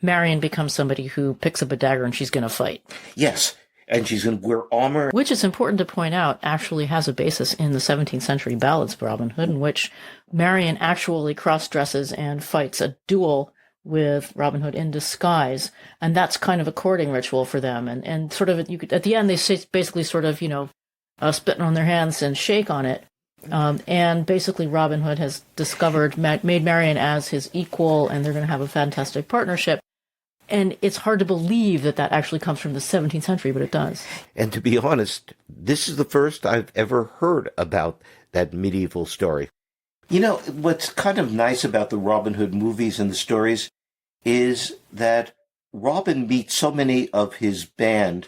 Marian becomes somebody who picks up a dagger and she's going to fight. Yes, and she's going to wear armor. Which is important to point out actually has a basis in the 17th century ballads of Robin Hood, in which Marian actually cross-dresses and fights a duel with Robin Hood in disguise, and that's kind of a courting ritual for them. And sort of, at the end, they say basically sort of, spitting on their hands and shake on it. And basically Robin Hood has discovered Maid Marian as his equal, and they're going to have a fantastic partnership. And it's hard to believe that actually comes from the 17th century, but it does. And to be honest, this is the first I've ever heard about that medieval story. What's kind of nice about the Robin Hood movies and the stories is that Robin meets so many of his band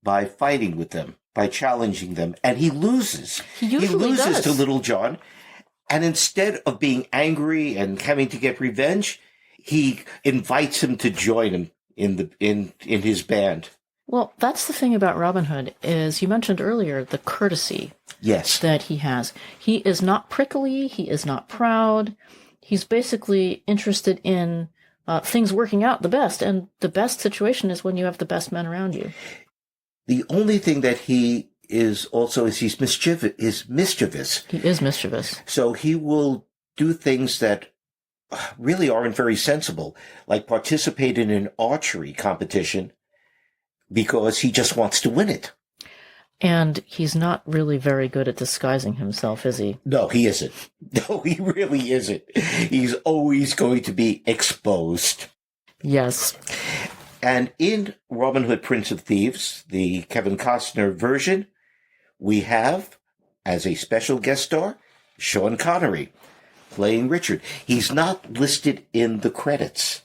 by fighting with them, by challenging them, and he loses. He loses to Little John, and instead of being angry and having to get revenge, he invites him to join him in his band. Well, that's the thing about Robin Hood, is you mentioned earlier the courtesy. Yes. That he has. He is not prickly. He is not proud. He's basically interested in things working out the best. And the best situation is when you have the best men around you. The only thing that he is also is he's mischievous. He is mischievous. So he will do things that really aren't very sensible, like participate in an archery competition because he just wants to win it. And he's not really very good at disguising himself, is he? No, he isn't. No, he really isn't. He's always going to be exposed. Yes. And in Robin Hood, Prince of Thieves, the Kevin Costner version, we have, as a special guest star, Sean Connery playing Richard. He's not listed in the credits.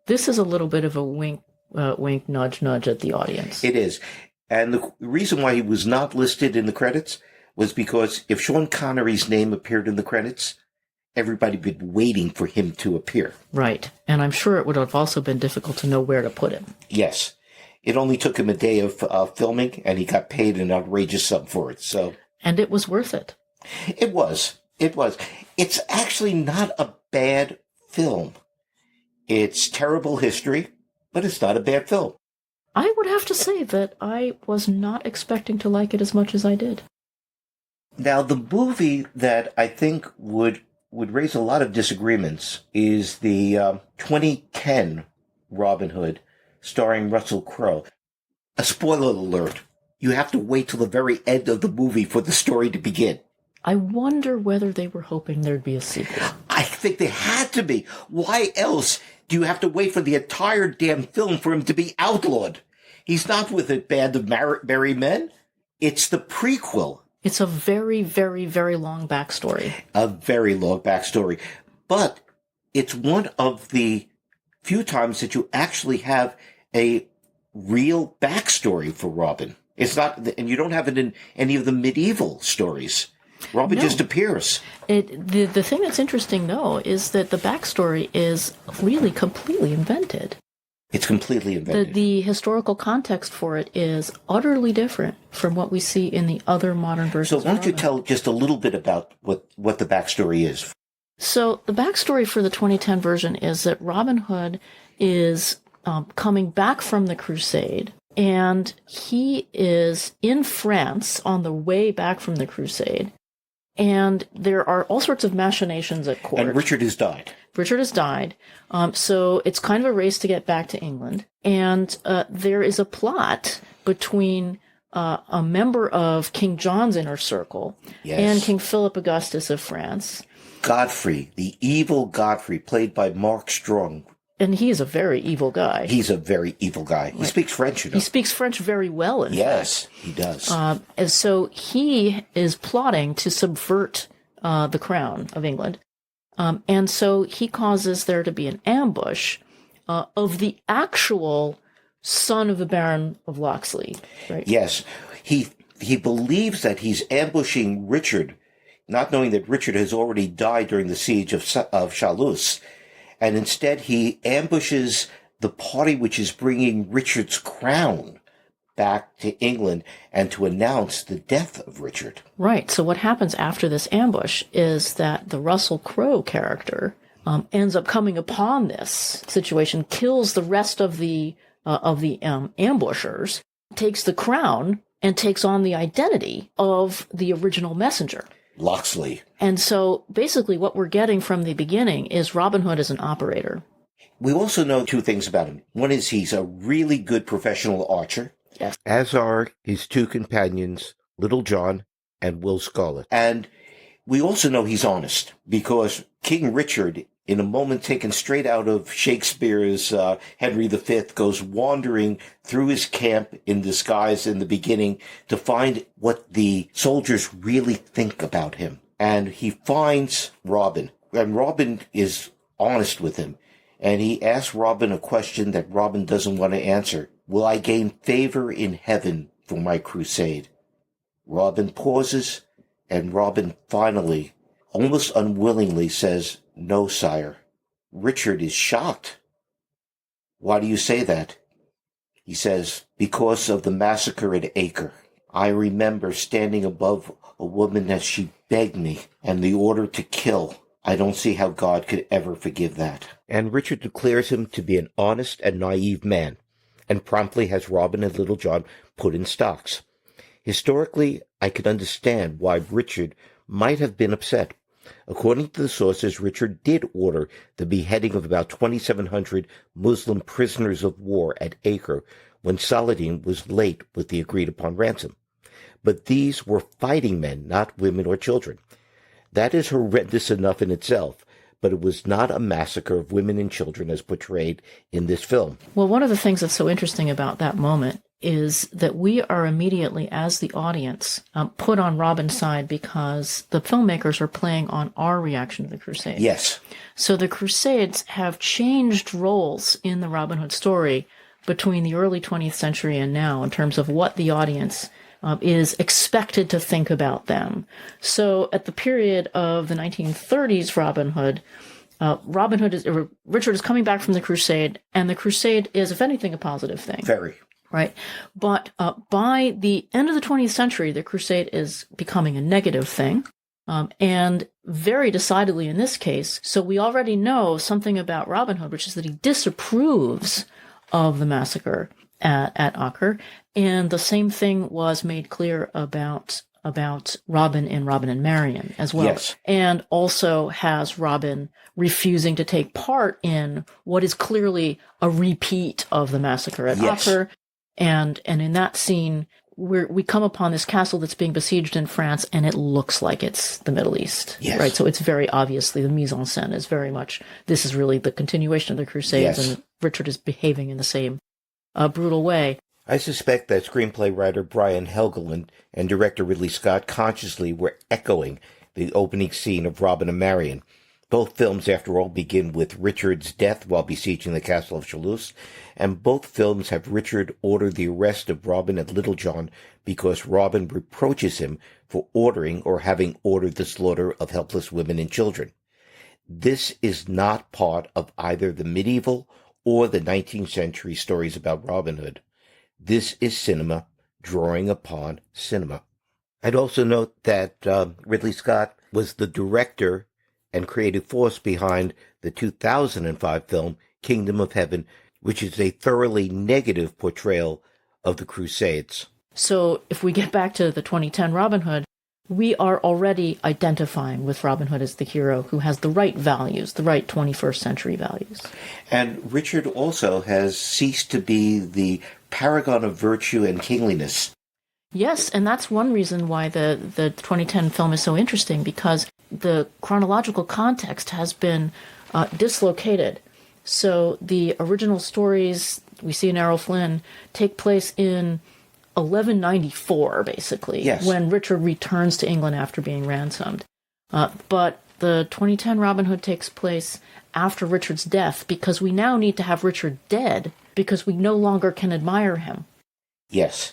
This is a little bit of a wink, nudge, nudge at the audience. It is. And the reason why he was not listed in the credits was because if Sean Connery's name appeared in the credits, everybody would be waiting for him to appear. Right. And I'm sure it would have also been difficult to know where to put him. Yes. It only took him a day of filming, and he got paid an outrageous sum for it. And it was worth it. It was. It's actually not a bad film. It's terrible history, but it's not a bad film. I would have to say that I was not expecting to like it as much as I did. Now, the movie that I think would raise a lot of disagreements is the 2010 Robin Hood, starring Russell Crowe. A spoiler alert. You have to wait till the very end of the movie for the story to begin. I wonder whether they were hoping there'd be a sequel. I think they had to be. Why else do you have to wait for the entire damn film for him to be outlawed? He's not with a band of merry men. It's the prequel. It's a very, very, very long backstory. A very long backstory. But it's one of the few times that you actually have a real backstory for Robin. It's not, and you don't have it in any of the medieval stories. Robin just appears. The thing that's interesting, though, is that the backstory is really completely invented. It's completely invented. The historical context for it is utterly different from what we see in the other modern versions. So why don't you tell just a little bit about what the backstory is? So the backstory for the 2010 version is that Robin Hood is coming back from the Crusade, and he is in France on the way back from the Crusade, and there are all sorts of machinations at court. And Richard has died. Richard has died, so it's kind of a race to get back to England, and there is a plot between a member of King John's inner circle and King Philip Augustus of France. Godfrey, the evil Godfrey, played by Mark Strong. And he is a very evil guy. He's a very evil guy. He speaks French, you know. He speaks French very well, in fact. Yes, he does. And so he is plotting to subvert the crown of England. And so he causes there to be an ambush of the actual son of the Baron of Locksley. Right? Yes. He believes that he's ambushing Richard, not knowing that Richard has already died during the siege of Chalus. And instead he ambushes the party which is bringing Richard's crown back to England and to announce the death of Richard. Right. So what happens after this ambush is that the Russell Crowe character ends up coming upon this situation, kills the rest of the ambushers, takes the crown, and takes on the identity of the original messenger. Locksley. And so basically what we're getting from the beginning is Robin Hood as an operator. We also know two things about him. One is he's a really good professional archer. Yes. As are his two companions, Little John and Will Scarlet. And we also know he's honest, because King Richard, in a moment taken straight out of Shakespeare's Henry V, goes wandering through his camp in disguise in the beginning to find what the soldiers really think about him. And he finds Robin, and Robin is honest with him. And he asks Robin a question that Robin doesn't want to answer. Will I gain favor in heaven for my crusade? Robin pauses, and Robin finally, almost unwillingly, says, No, sire. Richard is shocked. Why do you say that? He says, Because of the massacre at Acre. I remember standing above a woman as she begged me, and the order to kill. I don't see how God could ever forgive that. And Richard declares him to be an honest and naive man, and promptly has Robin and Little John put in stocks. Historically, I can understand why Richard might have been upset. According to the sources, Richard did order the beheading of about 2,700 Muslim prisoners of war at Acre when Saladin was late with the agreed-upon ransom. But these were fighting men, not women or children. That is horrendous enough in itself, but it was not a massacre of women and children as portrayed in this film. Well, one of the things that's so interesting about that moment is that we are immediately, as the audience, put on Robin's side because the filmmakers are playing on our reaction to the Crusade. Yes. So the Crusades have changed roles in the Robin Hood story between the early 20th century and now in terms of what the audience is expected to think about them. So at the period of the 1930s Richard is coming back from the Crusade, and the Crusade is, if anything, a positive thing. Very. Right. But by the end of the 20th century, the Crusade is becoming a negative thing. And very decidedly in this case. So we already know something about Robin Hood, which is that he disapproves of the massacre at Acre. And the same thing was made clear about Robin in Robin and Marian as well. Yes. And also has Robin refusing to take part in what is clearly a repeat of the massacre at Acre. And in that scene, we come upon this castle that's being besieged in France, and it looks like it's the Middle East. Yes. Right? So it's very obviously, the mise en scène is very much, this is really the continuation of the Crusades, and Richard is behaving in the same brutal way. I suspect that screenplay writer Brian Helgeland and director Ridley Scott consciously were echoing the opening scene of Robin and Marian. Both films, after all, begin with Richard's death while besieging the castle of Toulouse, and both films have Richard order the arrest of Robin and Little John because Robin reproaches him for ordering or having ordered the slaughter of helpless women and children. This is not part of either the medieval or the 19th century stories about Robin Hood. This is cinema drawing upon cinema. I'd also note that Ridley Scott was the director and creative force behind the 2005 film Kingdom of Heaven, which is a thoroughly negative portrayal of the Crusades. So if we get back to the 2010 Robin Hood, we are already identifying with Robin Hood as the hero who has the right values, the right 21st century values. And Richard also has ceased to be the paragon of virtue and kingliness. Yes, and that's one reason why the 2010 film is so interesting, because the chronological context has been dislocated. So the original stories we see in Errol Flynn take place in 1194, basically, yes, when Richard returns to England after being ransomed. But the 2010 Robin Hood takes place after Richard's death, because we now need to have Richard dead because we no longer can admire him. Yes.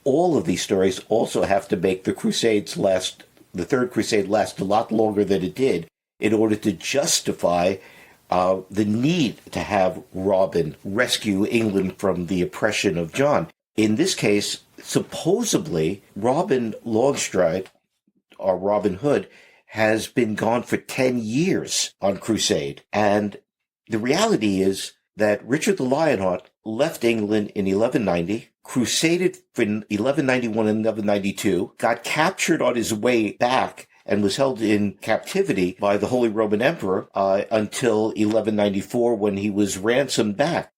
All of these stories also have to make the Third Crusade last a lot longer than it did in order to justify the need to have Robin rescue England from the oppression of John. In this case, supposedly, Robin Longstride, or Robin Hood, has been gone for 10 years on crusade. And the reality is that Richard the Lionheart left England in 1190, crusaded in 1191 and 1192, got captured on his way back, and was held in captivity by the Holy Roman Emperor until 1194, when he was ransomed back.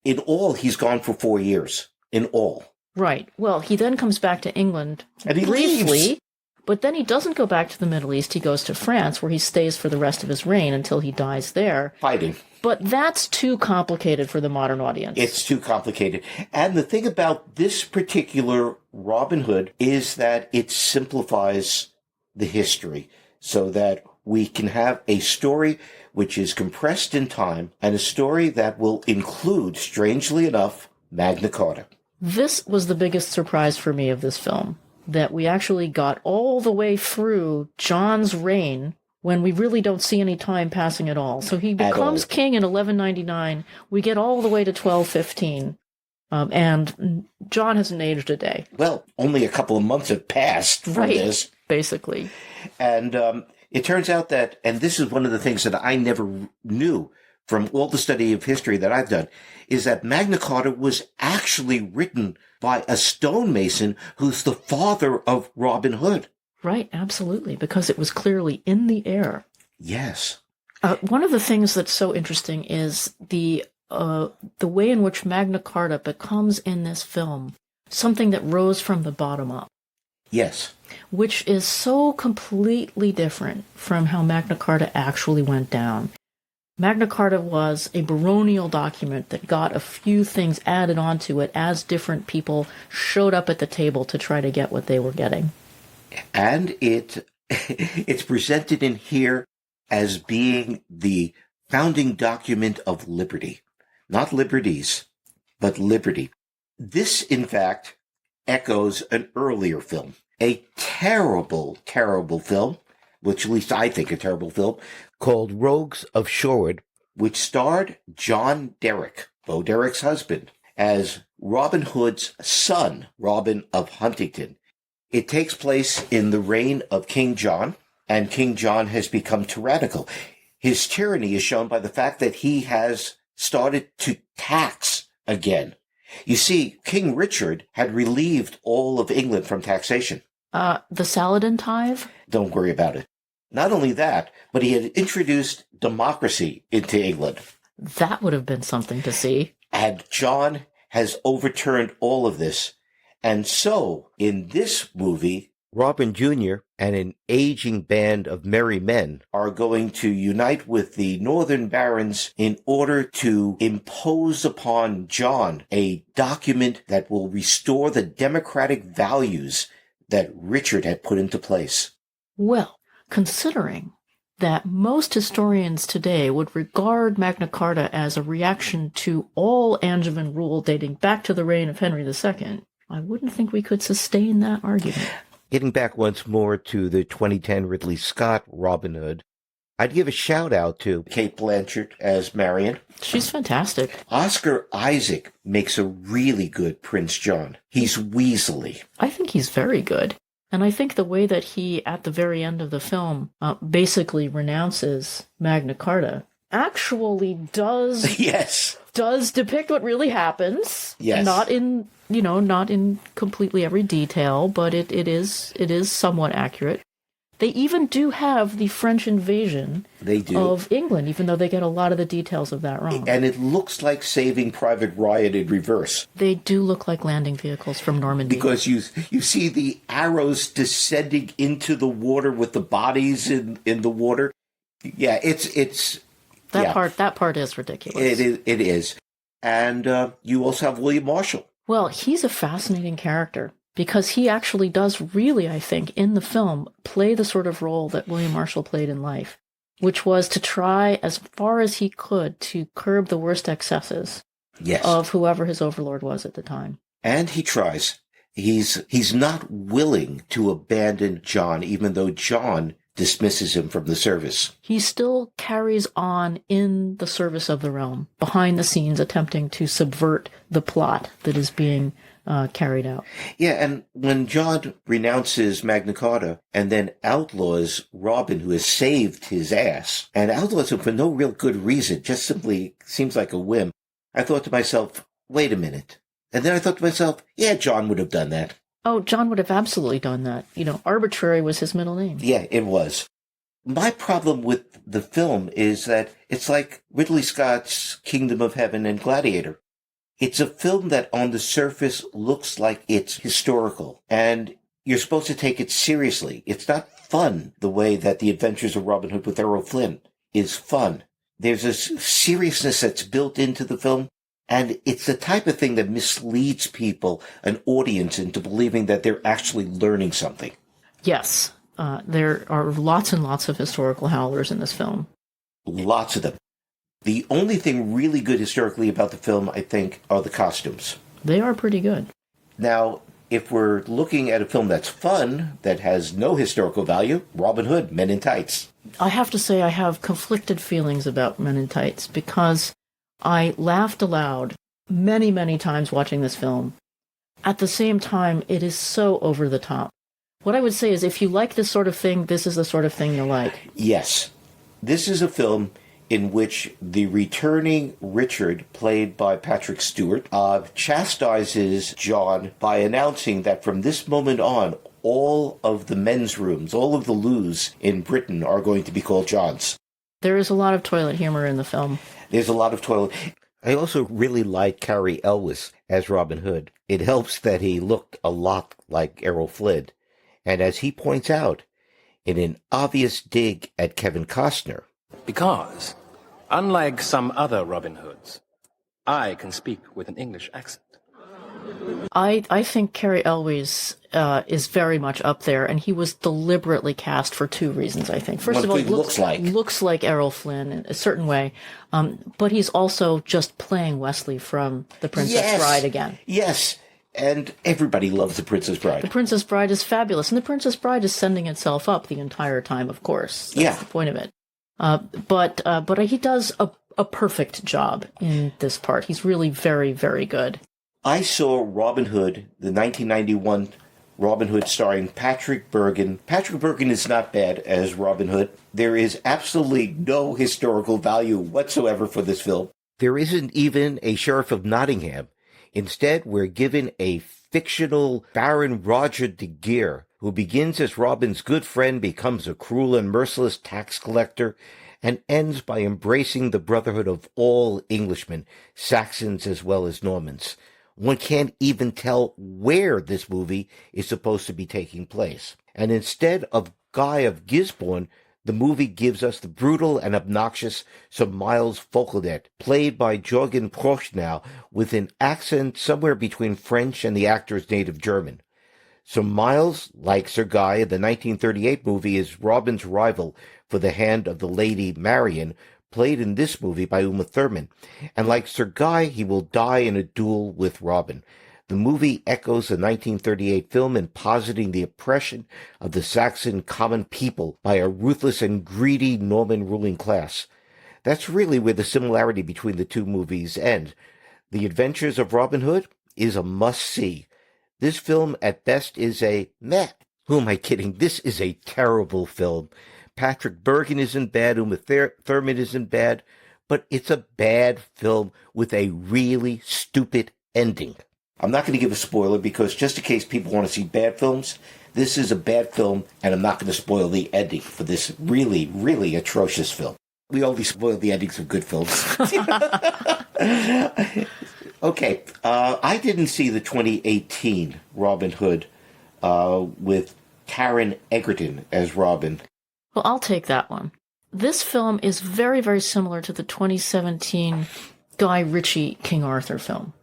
In all, he's gone for 4 years. In all. Right. Well, he then comes back to England and he briefly, leaves. But then he doesn't go back to the Middle East. He goes to France, where he stays for the rest of his reign until he dies there. Fighting. But that's too complicated for the modern audience. It's too complicated. And the thing about this particular Robin Hood is that it simplifies the history so that we can have a story which is compressed in time and a story that will include, strangely enough, Magna Carta. This was the biggest surprise for me of this film, that we actually got all the way through John's reign when we really don't see any time passing at all. So he becomes king in 1199. We get all the way to 1215. And John hasn't aged a day. Well, only a couple of months have passed from this. Basically. And it turns out that, and this is one of the things that I never knew from all the study of history that I've done, is that Magna Carta was actually written by a stonemason who's the father of Robin Hood. Right, absolutely, because it was clearly in the air. Yes. One of the things that's so interesting is the way in which Magna Carta becomes in this film something that rose from the bottom up. Yes. Which is so completely different from how Magna Carta actually went down. Magna Carta was a baronial document that got a few things added onto it as different people showed up at the table to try to get what they were getting. And it's presented in here as being the founding document of liberty. Not liberties, but liberty. This, in fact, echoes an earlier film. A terrible, terrible film, which at least I think a terrible film, called Rogues of Shorewood, which starred John Derrick, Bo Derrick's husband, as Robin Hood's son, Robin of Huntington. It takes place in the reign of King John, and King John has become tyrannical. His tyranny is shown by the fact that he has started to tax again. You see, King Richard had relieved all of England from taxation. The Saladin tithe? Don't worry about it. Not only that, but he had introduced democracy into England. That would have been something to see. And John has overturned all of this. And so, in this movie, Robin Jr. and an aging band of merry men are going to unite with the northern barons in order to impose upon John a document that will restore the democratic values that Richard had put into place. Well, considering that most historians today would regard Magna Carta as a reaction to all Angevin rule dating back to the reign of Henry II, I wouldn't think we could sustain that argument. Getting back once more to the 2010 Ridley Scott Robin Hood, I'd give a shout out to Kate Blanchett as Marion. She's fantastic. Oscar Isaac makes a really good Prince John. He's weaselly. I think he's very good. And I think the way that he, at the very end of the film, basically renounces Magna Carta actually does depict what really happens. Yes. Not in completely every detail, but it is somewhat accurate. They even do have the French invasion of England, even though they get a lot of the details of that wrong. And it looks like Saving Private Ryan in reverse. They do look like landing vehicles from Normandy. Because you see the arrows descending into the water with the bodies in the water. Yeah, it's that part is ridiculous. It is. And you also have William Marshall. Well, he's a fascinating character. Because he actually does really, I think, in the film, play the sort of role that William Marshall played in life, which was to try as far as he could to curb the worst excesses of whoever his overlord was at the time. And he tries. He's not willing to abandon John, even though John dismisses him from the service. He still carries on in the service of the realm, behind the scenes, attempting to subvert the plot that is being carried out. Yeah, and when John renounces Magna Carta and then outlaws Robin, who has saved his ass, and outlaws him for no real good reason, just simply seems like a whim, I thought to myself, wait a minute. And then I thought to myself, yeah, John would have done that. Oh, John would have absolutely done that. Arbitrary was his middle name. Yeah, it was. My problem with the film is that it's like Ridley Scott's Kingdom of Heaven and Gladiator. It's a film that on the surface looks like it's historical, and you're supposed to take it seriously. It's not fun the way that The Adventures of Robin Hood with Errol Flynn is fun. There's a seriousness that's built into the film, and it's the type of thing that misleads people, an audience, into believing that they're actually learning something. Yes, there are lots and lots of historical howlers in this film. Lots of them. The only thing really good historically about the film, I think, are the costumes. They are pretty good. Now, if we're looking at a film that's fun, that has no historical value, Robin Hood, Men in Tights. I have to say I have conflicted feelings about Men in Tights because I laughed aloud many, many times watching this film. At the same time, it is so over the top. What I would say is if you like this sort of thing, this is the sort of thing you'll like. Yes. This is a film in which the returning Richard, played by Patrick Stewart, chastises John by announcing that from this moment on, all of the men's rooms, all of the loos in Britain are going to be called John's. There is a lot of toilet humor in the film. There's a lot of toilet. I also really like Cary Elwes as Robin Hood. It helps that he looked a lot like Errol Flynn. And as he points out, in an obvious dig at Kevin Costner, because, unlike some other Robin Hoods, I can speak with an English accent. I think Cary Elwes is very much up there, and he was deliberately cast for two reasons, I think. First of all, looks like Errol Flynn in a certain way, but he's also just playing Wesley from The Princess Bride again. Yes, and everybody loves The Princess Bride. The Princess Bride is fabulous, and The Princess Bride is sending itself up the entire time, of course. That's the point of it. But he does a perfect job in this part. He's really very, very good. I saw Robin Hood, the 1991 Robin Hood starring Patrick Bergin. Patrick Bergin is not bad as Robin Hood. There is absolutely no historical value whatsoever for this film. There isn't even a Sheriff of Nottingham. Instead, we're given a fictional Baron Roger de Geer, who begins as Robin's good friend, becomes a cruel and merciless tax collector, and ends by embracing the brotherhood of all Englishmen, Saxons as well as Normans. One can't even tell where this movie is supposed to be taking place. And instead of Guy of Gisborne, the movie gives us the brutal and obnoxious Sir Miles Fauchelevent, played by Jürgen Prochnow, with an accent somewhere between French and the actor's native German. Sir Miles, like Sir Guy in the 1938 movie, is Robin's rival for the hand of the Lady Marian, played in this movie by Uma Thurman. And like Sir Guy, he will die in a duel with Robin. The movie echoes the 1938 film in positing the oppression of the Saxon common people by a ruthless and greedy Norman ruling class. That's really where the similarity between the two movies end. The Adventures of Robin Hood is a must-see. This film, at best, is a meh. Who am I kidding? This is a terrible film. Patrick Bergin isn't bad, Uma Thurman isn't bad, but it's a bad film with a really stupid ending. I'm not going to give a spoiler because just in case people want to see bad films, this is a bad film, and I'm not going to spoil the ending for this really, really atrocious film. We only spoil the endings of good films. Okay, I didn't see the 2018 Robin Hood with Taron Egerton as Robin. Well, I'll take that one. This film is very, very similar to the 2017 Guy Ritchie King Arthur film,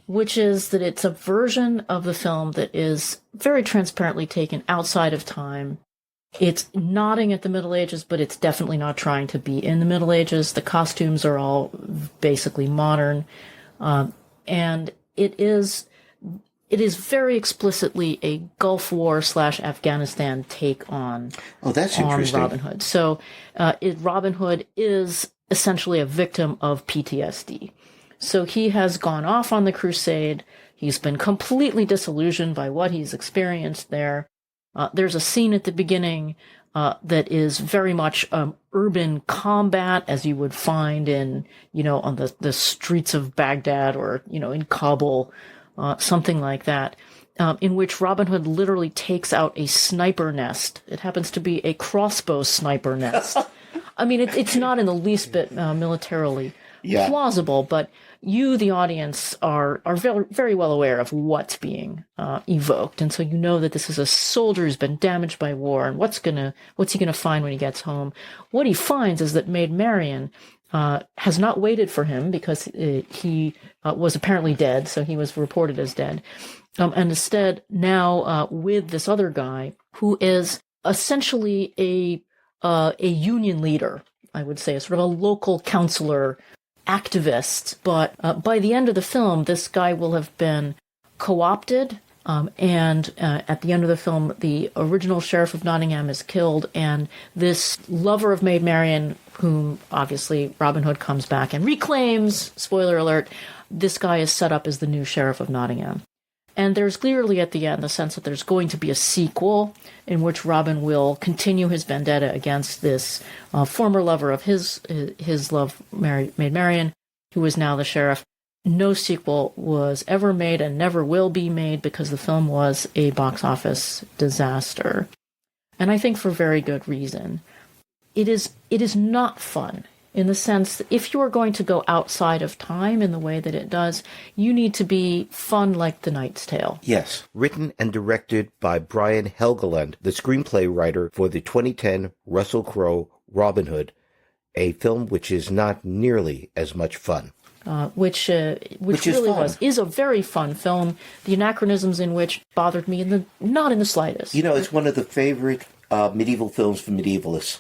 which is that it's a version of the film that is very transparently taken outside of time. It's nodding at the Middle Ages, but it's definitely not trying to be in the Middle Ages. The costumes are all basically modern. And it is very explicitly a Gulf War / Afghanistan take on, that's interesting. Robin Hood. So Robin Hood is essentially a victim of PTSD. So he has gone off on the crusade. He's been completely disillusioned by what he's experienced there. There's a scene at the beginning that is very much urban combat, as you would find in, on the streets of Baghdad or, in Kabul, something like that, in which Robin Hood literally takes out a sniper nest. It happens to be a crossbow sniper nest. I mean, it's not in the least bit militarily plausible, but you, the audience, are very, very well aware of what's being evoked, and so you know that this is a soldier who's been damaged by war, and what's he gonna find when he gets home? What he finds is that Maid Marian has not waited for him because he was apparently dead, so he was reported as dead, and instead now with this other guy who is essentially a union leader, I would say, a sort of a local counselor, activist, but by the end of the film, this guy will have been co-opted, and at the end of the film, the original Sheriff of Nottingham is killed, and this lover of Maid Marian, whom obviously Robin Hood comes back and reclaims, spoiler alert, this guy is set up as the new Sheriff of Nottingham. And there's clearly at the end the sense that there's going to be a sequel in which Robin will continue his vendetta against this former lover of his love, Maid Marian, who is now the sheriff. No sequel was ever made and never will be made because the film was a box office disaster. And I think for very good reason. It is not fun. In the sense that if you are going to go outside of time in the way that it does, you need to be fun like The Knight's Tale. Yes, written and directed by Brian Helgeland, the screenplay writer for the 2010 Russell Crowe Robin Hood, a film which is not nearly as much fun. Which really is a very fun film. The anachronisms in which bothered me not in the slightest. It's one of the favorite medieval films for medievalists.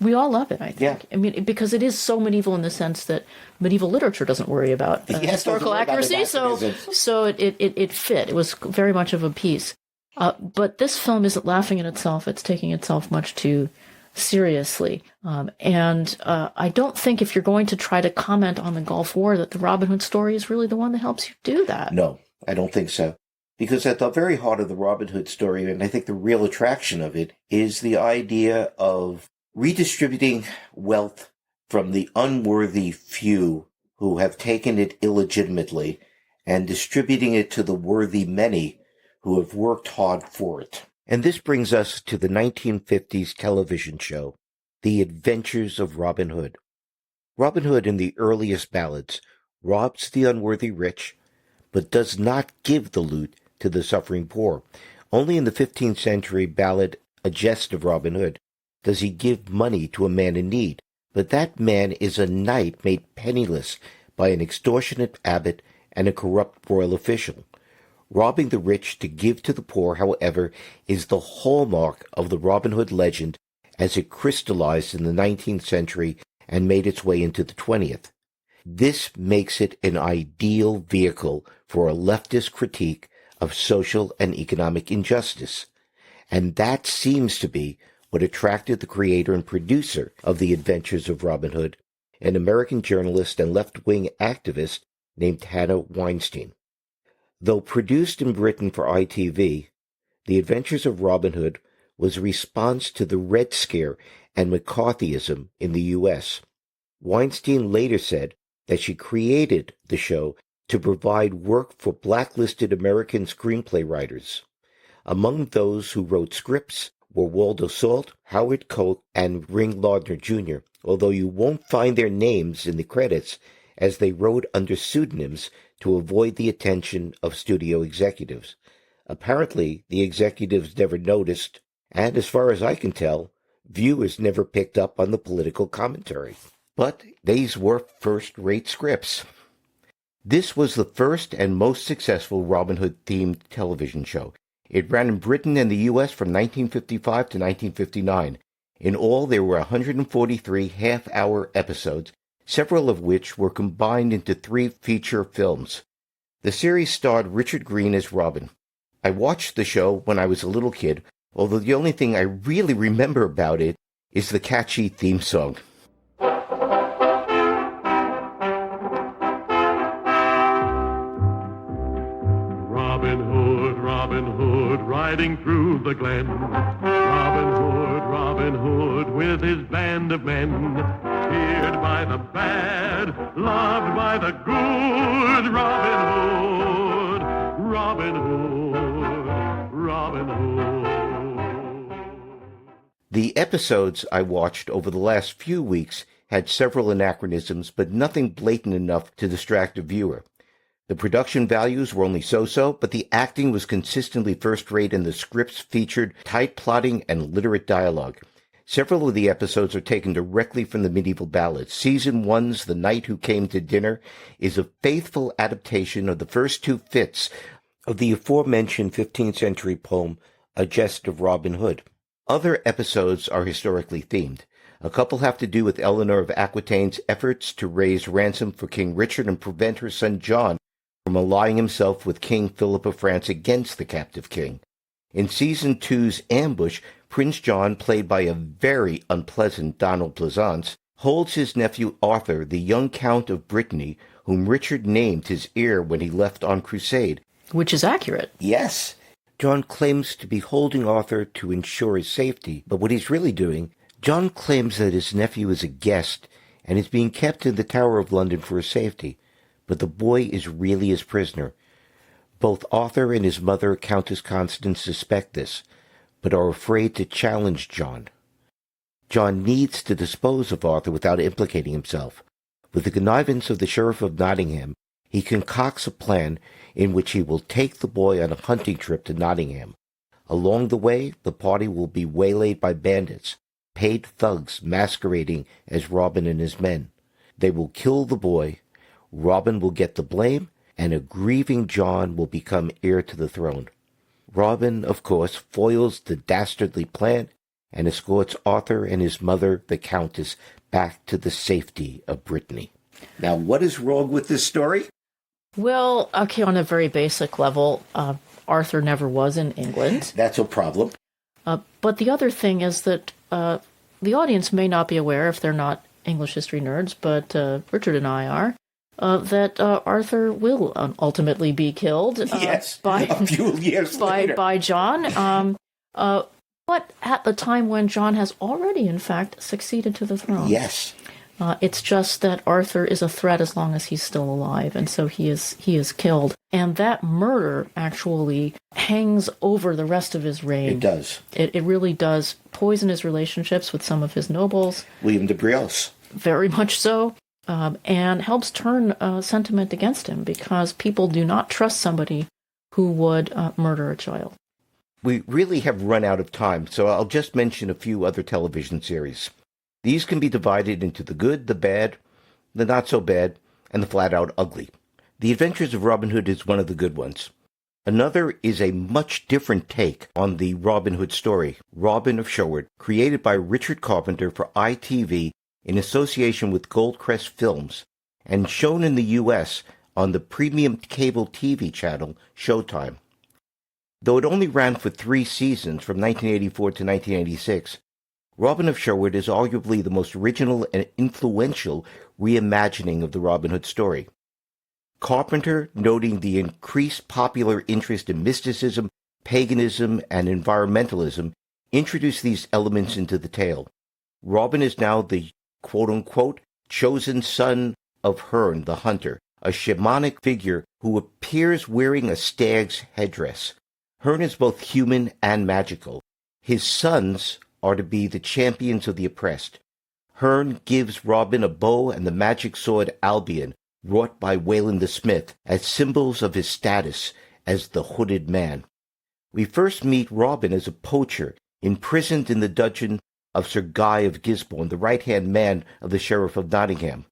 We all love it, I think. Yeah. I mean, because it is so medieval in the sense that medieval literature doesn't worry about historical accuracy, so it fit. It was very much of a piece. But this film isn't laughing at itself. It's taking itself much too seriously. And I don't think if you're going to try to comment on the Gulf War that the Robin Hood story is really the one that helps you do that. No, I don't think so. Because at the very heart of the Robin Hood story, and I think the real attraction of it, is the idea of redistributing wealth from the unworthy few who have taken it illegitimately and distributing it to the worthy many who have worked hard for it. And this brings us to the 1950s television show, The Adventures of Robin Hood. Robin Hood in the earliest ballads robs the unworthy rich, but does not give the loot to the suffering poor. Only in the 15th century ballad, A Jest of Robin Hood, does he give money to a man in need, but that man is a knight made penniless by an extortionate abbot and a corrupt royal official. Robbing the rich to give to the poor, however, is the hallmark of the Robin Hood legend as it crystallized in the 19th century and made its way into the 20th. This makes it an ideal vehicle for a leftist critique of social and economic injustice. And that seems to be what attracted the creator and producer of The Adventures of Robin Hood, an American journalist and left-wing activist named Hannah Weinstein. Though produced in Britain for ITV, The Adventures of Robin Hood was a response to the Red Scare and McCarthyism in the U.S. Weinstein later said that she created the show to provide work for blacklisted American screenplay writers. Among those who wrote scripts were Waldo Salt, Howard Koch, and Ring Lardner Jr., although you won't find their names in the credits as they wrote under pseudonyms to avoid the attention of studio executives. Apparently, the executives never noticed, and as far as I can tell, viewers never picked up on the political commentary. But these were first-rate scripts. This was the first and most successful Robin Hood-themed television show. It ran in Britain and the U.S. from 1955 to 1959. In all, there were 143 half-hour episodes, several of which were combined into 3 feature films. The series starred Richard Green as Robin. I watched the show when I was a little kid, although the only thing I really remember about it is the catchy theme song. Robin Hood, riding through the glen. Robin Hood, with his band of men. Feared by the bad, loved by the good. Robin Hood, Robin Hood, Robin Hood. The episodes I watched over the last few weeks had several anachronisms, but nothing blatant enough to distract the viewer. The production values were only so-so, but the acting was consistently first-rate and the scripts featured tight plotting and literate dialogue. Several of the episodes are taken directly from the medieval ballads. Season 1's The Knight Who Came to Dinner is a faithful adaptation of the first 2 fits of the aforementioned 15th century poem, A Jest of Robin Hood. Other episodes are historically themed. A couple have to do with Eleanor of Aquitaine's efforts to raise ransom for King Richard and prevent her son John from allying himself with King Philip of France against the captive king. In Season 2's Ambush, Prince John, played by a very unpleasant Donald Pleasance, holds his nephew Arthur, the young Count of Brittany, whom Richard named his heir when he left on crusade. Which is accurate. Yes. John claims to be holding Arthur to ensure his safety, but what he's really doing, John claims that his nephew is a guest and is being kept in the Tower of London for his safety. But the boy is really his prisoner. Both Arthur and his mother, Countess Constance, suspect this, but are afraid to challenge John. John needs to dispose of Arthur without implicating himself. With the connivance of the Sheriff of Nottingham, he concocts a plan in which he will take the boy on a hunting trip to Nottingham. Along the way, the party will be waylaid by bandits, paid thugs masquerading as Robin and his men. They will kill the boy. Robin will get the blame, and a grieving John will become heir to the throne. Robin, of course, foils the dastardly plan and escorts Arthur and his mother, the Countess, back to the safety of Brittany. Now, what is wrong with this story? Well, okay, on a very basic level, Arthur never was in England. That's a problem. But the other thing is that the audience may not be aware, if they're not English history nerds, but Richard and I are, that Arthur will ultimately be killed. Yes, by, a few years later. By John. But at the time when John has already, in fact, succeeded to the throne. Yes. It's just that Arthur is a threat as long as he's still alive, and so he is killed. And that murder actually hangs over the rest of his reign. It does. It really does poison his relationships with some of his nobles. William de Brios. Very much so. And helps turn sentiment against him, because people do not trust somebody who would murder a child. We really have run out of time, so I'll just mention a few other television series. These can be divided into the good, the bad, the not-so-bad, and the flat-out ugly. The Adventures of Robin Hood is one of the good ones. Another is a much different take on the Robin Hood story, Robin of Sherwood, created by Richard Carpenter for ITV in association with Goldcrest Films, and shown in the U.S. on the premium cable TV channel Showtime. Though it only ran for 3 seasons from 1984 to 1986, Robin of Sherwood is arguably the most original and influential reimagining of the Robin Hood story. Carpenter, noting the increased popular interest in mysticism, paganism, and environmentalism, introduced these elements into the tale. Robin is now the quote-unquote chosen son of Herne the Hunter, a shamanic figure who appears wearing a stag's headdress. Herne is both human and magical. His sons are to be the champions of the oppressed. Herne gives Robin a bow and the magic sword Albion, wrought by Wayland the Smith, as symbols of his status as the hooded man. We first meet Robin as a poacher, imprisoned in the dungeon of Sir Guy of Gisborne, the right-hand man of the Sheriff of Nottingham.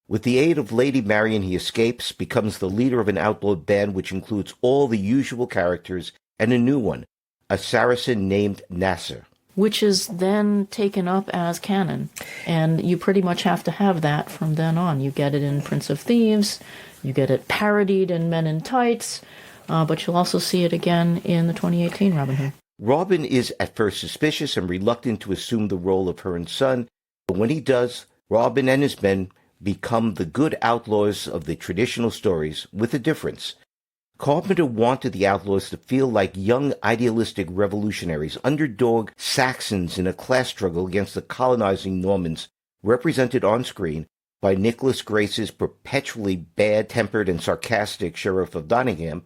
With the aid of Lady Marian, he escapes, becomes the leader of an outlawed band which includes all the usual characters and a new one, a Saracen named Nasser. Which is then taken up as canon. And you pretty much have to have that from then on. You get it in Prince of Thieves, you get it parodied in Men in Tights, but you'll also see it again in the 2018 Robin Hood. Robin is at first suspicious and reluctant to assume the role of Herne's son, but when he does, Robin and his men become the good outlaws of the traditional stories, with a difference. Carpenter wanted the outlaws to feel like young idealistic revolutionaries, underdog Saxons in a class struggle against the colonizing Normans, represented on screen by Nicholas Grace's perpetually bad-tempered and sarcastic Sheriff of Nottingham,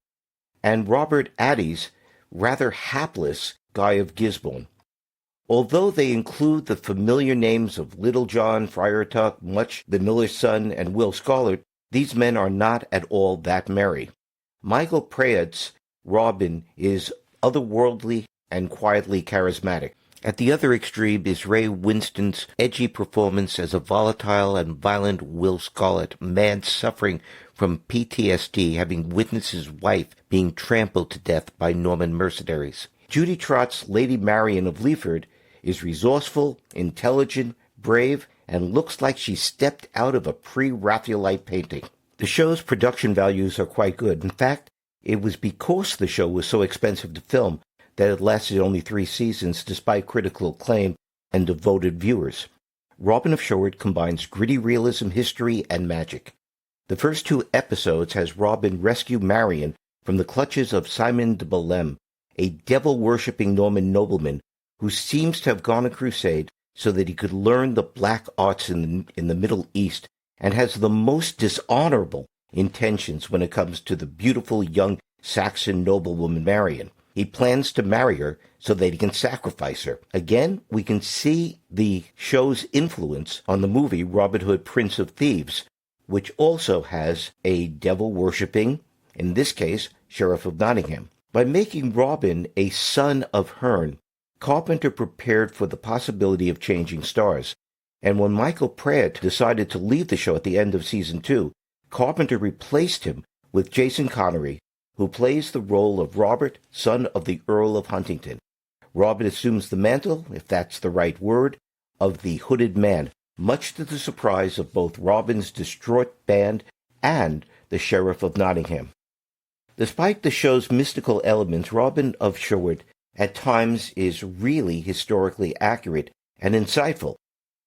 and Robert Addy's rather hapless Guy of Gisborne. Although they include the familiar names of Little John, Friar Tuck, Much the Miller's Son, and Will Scarlet, these men are not at all that merry. Michael Praed's Robin is otherworldly and quietly charismatic. At the other extreme is Ray Winston's edgy performance as a volatile and violent Will Scarlet, a man suffering from PTSD, having witnessed his wife being trampled to death by Norman mercenaries. Judy Trott's Lady Marian of Leaford is resourceful, intelligent, brave, and looks like she stepped out of a pre-Raphaelite painting. The show's production values are quite good. In fact, it was because the show was so expensive to film that it lasted only 3 seasons despite critical acclaim and devoted viewers. Robin of Sherwood combines gritty realism, history, and magic. The first 2 episodes has Robin rescue Marian from the clutches of Simon de Bolem, a devil-worshipping Norman nobleman who seems to have gone a crusade so that he could learn the black arts in the Middle East, and has the most dishonorable intentions when it comes to the beautiful young Saxon noblewoman Marian. He plans to marry her so that he can sacrifice her. Again, we can see the show's influence on the movie Robin Hood, Prince of Thieves, which also has a devil-worshipping, in this case, Sheriff of Nottingham. By making Robin a son of Herne, Carpenter prepared for the possibility of changing stars. And when Michael Praed decided to leave the show at the end of season 2, Carpenter replaced him with Jason Connery, who plays the role of Robert, son of the Earl of Huntingdon. Robin assumes the mantle, if that's the right word, of the hooded man, much to the surprise of both Robin's distraught band and the Sheriff of Nottingham. Despite the show's mystical elements, Robin of Sherwood at times is really historically accurate and insightful.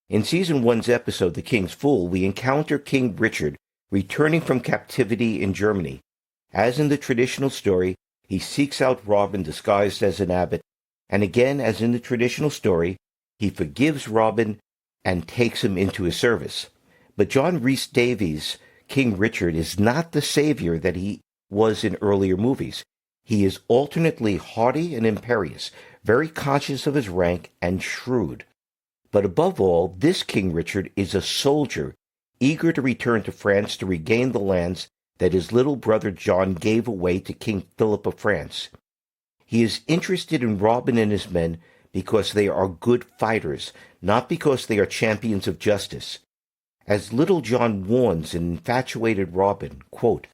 In Season 1's episode, The King's Fool, we encounter King Richard returning from captivity in Germany. As in the traditional story, he seeks out Robin disguised as an abbot, and again, as in the traditional story, he forgives Robin and takes him into his service. But John Rhys Davies' King Richard is not the savior that he was in earlier movies. He is alternately haughty and imperious, very conscious of his rank, and shrewd. But above all, this King Richard is a soldier, eager to return to France to regain the lands that his little brother John gave away to King Philip of France. He is interested in Robin and his men because they are good fighters, not because they are champions of justice. As Little John warns an infatuated Robin, quote,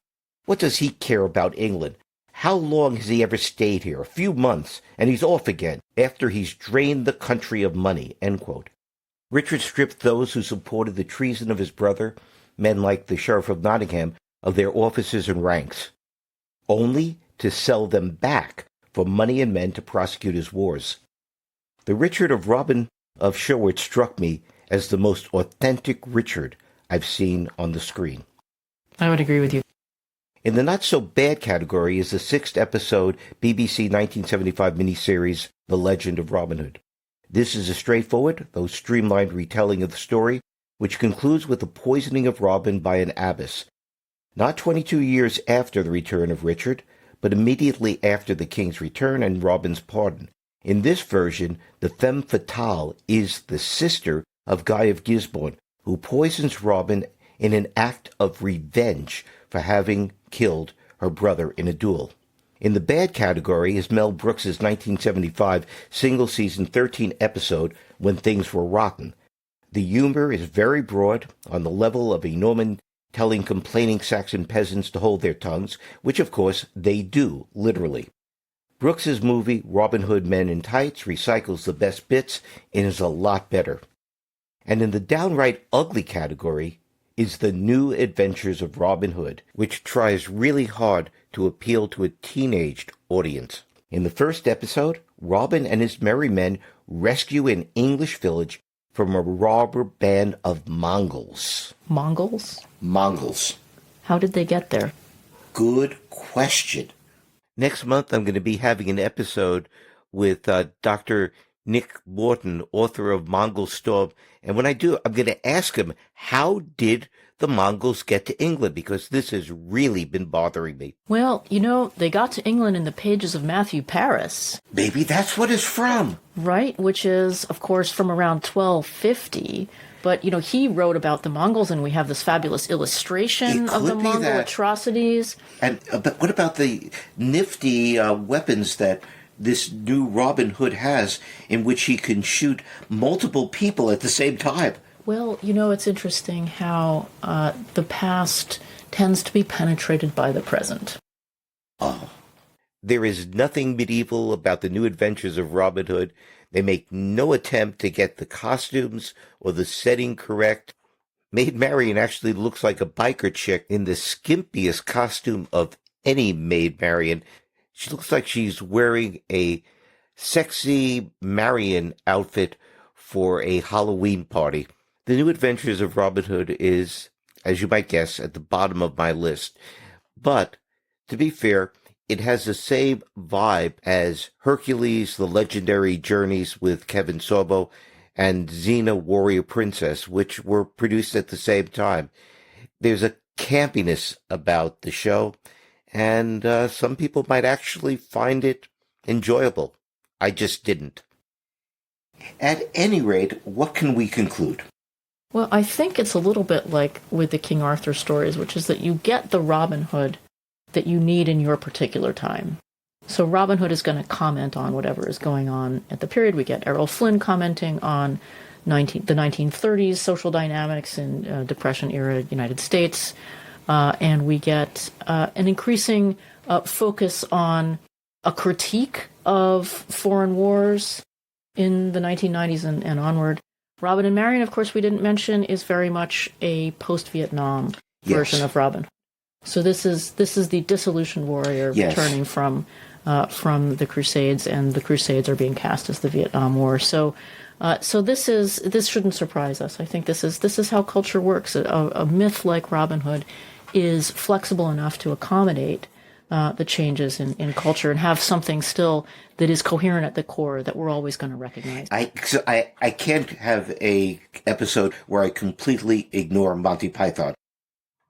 "What does he care about England? How long has he ever stayed here? A few months, and he's off again, after he's drained the country of money, end quote. Richard stripped those who supported the treason of his brother, men like the Sheriff of Nottingham, of their offices and ranks, only to sell them back for money and men to prosecute his wars. The Richard of Robin of Sherwood struck me as the most authentic Richard I've seen on the screen. I would agree with you. In the not-so-bad category is the 6th episode BBC 1975 miniseries, The Legend of Robin Hood. This is a straightforward, though streamlined retelling of the story, which concludes with the poisoning of Robin by an abbess, not 22 years after the return of Richard, but immediately after the king's return and Robin's pardon. In this version, the femme fatale is the sister of Guy of Gisborne, who poisons Robin in an act of revenge for having killed her brother in a duel. In the bad category is Mel Brooks' 1975 single-season 13-episode When Things Were Rotten. The humor is very broad, on the level of a Norman telling complaining Saxon peasants to hold their tongues, which of course they do, literally. Brooks's movie Robin Hood Men in Tights recycles the best bits and is a lot better. And in the downright ugly category is The New Adventures of Robin Hood, which tries really hard to appeal to a teenaged audience. In the first episode, Robin and his merry men rescue an English village from a robber band of Mongols. Mongols? Mongols. How did they get there? Good question. Next month, I'm going to be having an episode with Dr. Nick Morton, author of Mongol Storm. And when I do, I'm going to ask him, how did the Mongols get to England? Because this has really been bothering me. Well, they got to England in the pages of Matthew Paris. Maybe that's what it's from. Right, which is, of course, from around 1250. But, he wrote about the Mongols, and we have this fabulous illustration of the Mongol atrocities. And but what about the nifty weapons that this new Robin Hood has, in which he can shoot multiple people at the same time? Well, it's interesting how the past tends to be penetrated by the present. Oh. There is nothing medieval about the New Adventures of Robin Hood. They make no attempt to get the costumes or the setting correct. Maid Marian actually looks like a biker chick in the skimpiest costume of any Maid Marian. She looks like she's wearing a sexy Marian outfit for a Halloween party. The New Adventures of Robin Hood is, as you might guess, at the bottom of my list. But, to be fair, it has the same vibe as Hercules, The Legendary Journeys with Kevin Sorbo, and Xena Warrior Princess, which were produced at the same time. There's a campiness about the show, and some people might actually find it enjoyable. I just didn't. At any rate, what can we conclude? Well, I think it's a little bit like with the King Arthur stories, which is that you get the Robin Hood that you need in your particular time. So Robin Hood is going to comment on whatever is going on at the period. We get Errol Flynn commenting on the 1930s social dynamics in Depression-era United States, and we get an increasing focus on a critique of foreign wars in the 1990s and onward. Robin and Marian, of course, we didn't mention, is very much a post-Vietnam version of Robin. So this is the disillusioned warrior returning from the Crusades, and the Crusades are being cast as the Vietnam War. So this shouldn't surprise us. I think this is how culture works. A myth like Robin Hood is flexible enough to accommodate the changes in culture and have something still that is coherent at the core that we're always going to recognize. I can't have a episode where I completely ignore Monty Python.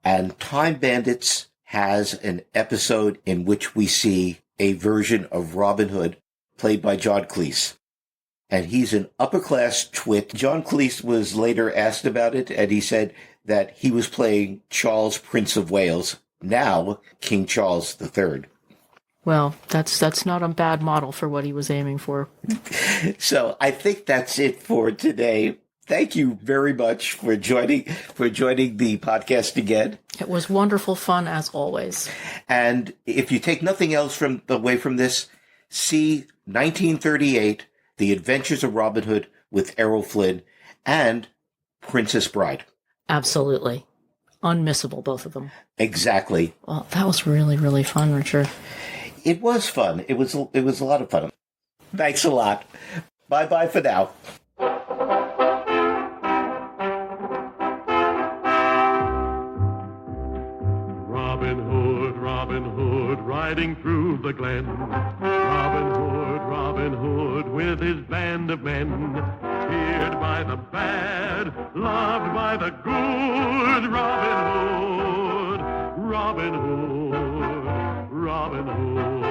And Time Bandits has an episode in which we see a version of Robin Hood played by John Cleese. And he's an upper-class twit. John Cleese was later asked about it, and he said that he was playing Charles, Prince of Wales, now King Charles III. Well, that's not a bad model for what he was aiming for. So I think that's it for today. Thank you very much for joining the podcast again. It was wonderful fun as always. And if you take nothing else away from this, see 1938, The Adventures of Robin Hood with Errol Flynn and Princess Bride. Absolutely. Unmissable, both of them. Exactly. Well, that was really, really fun, Richard. It was fun. It was a lot of fun. Thanks a lot. Bye-bye for now. Robin Hood, riding through the glen. Robin Hood, with his band of men. Feared by the bad, loved by the good. Robin Hood, Robin Hood, Robin Hood.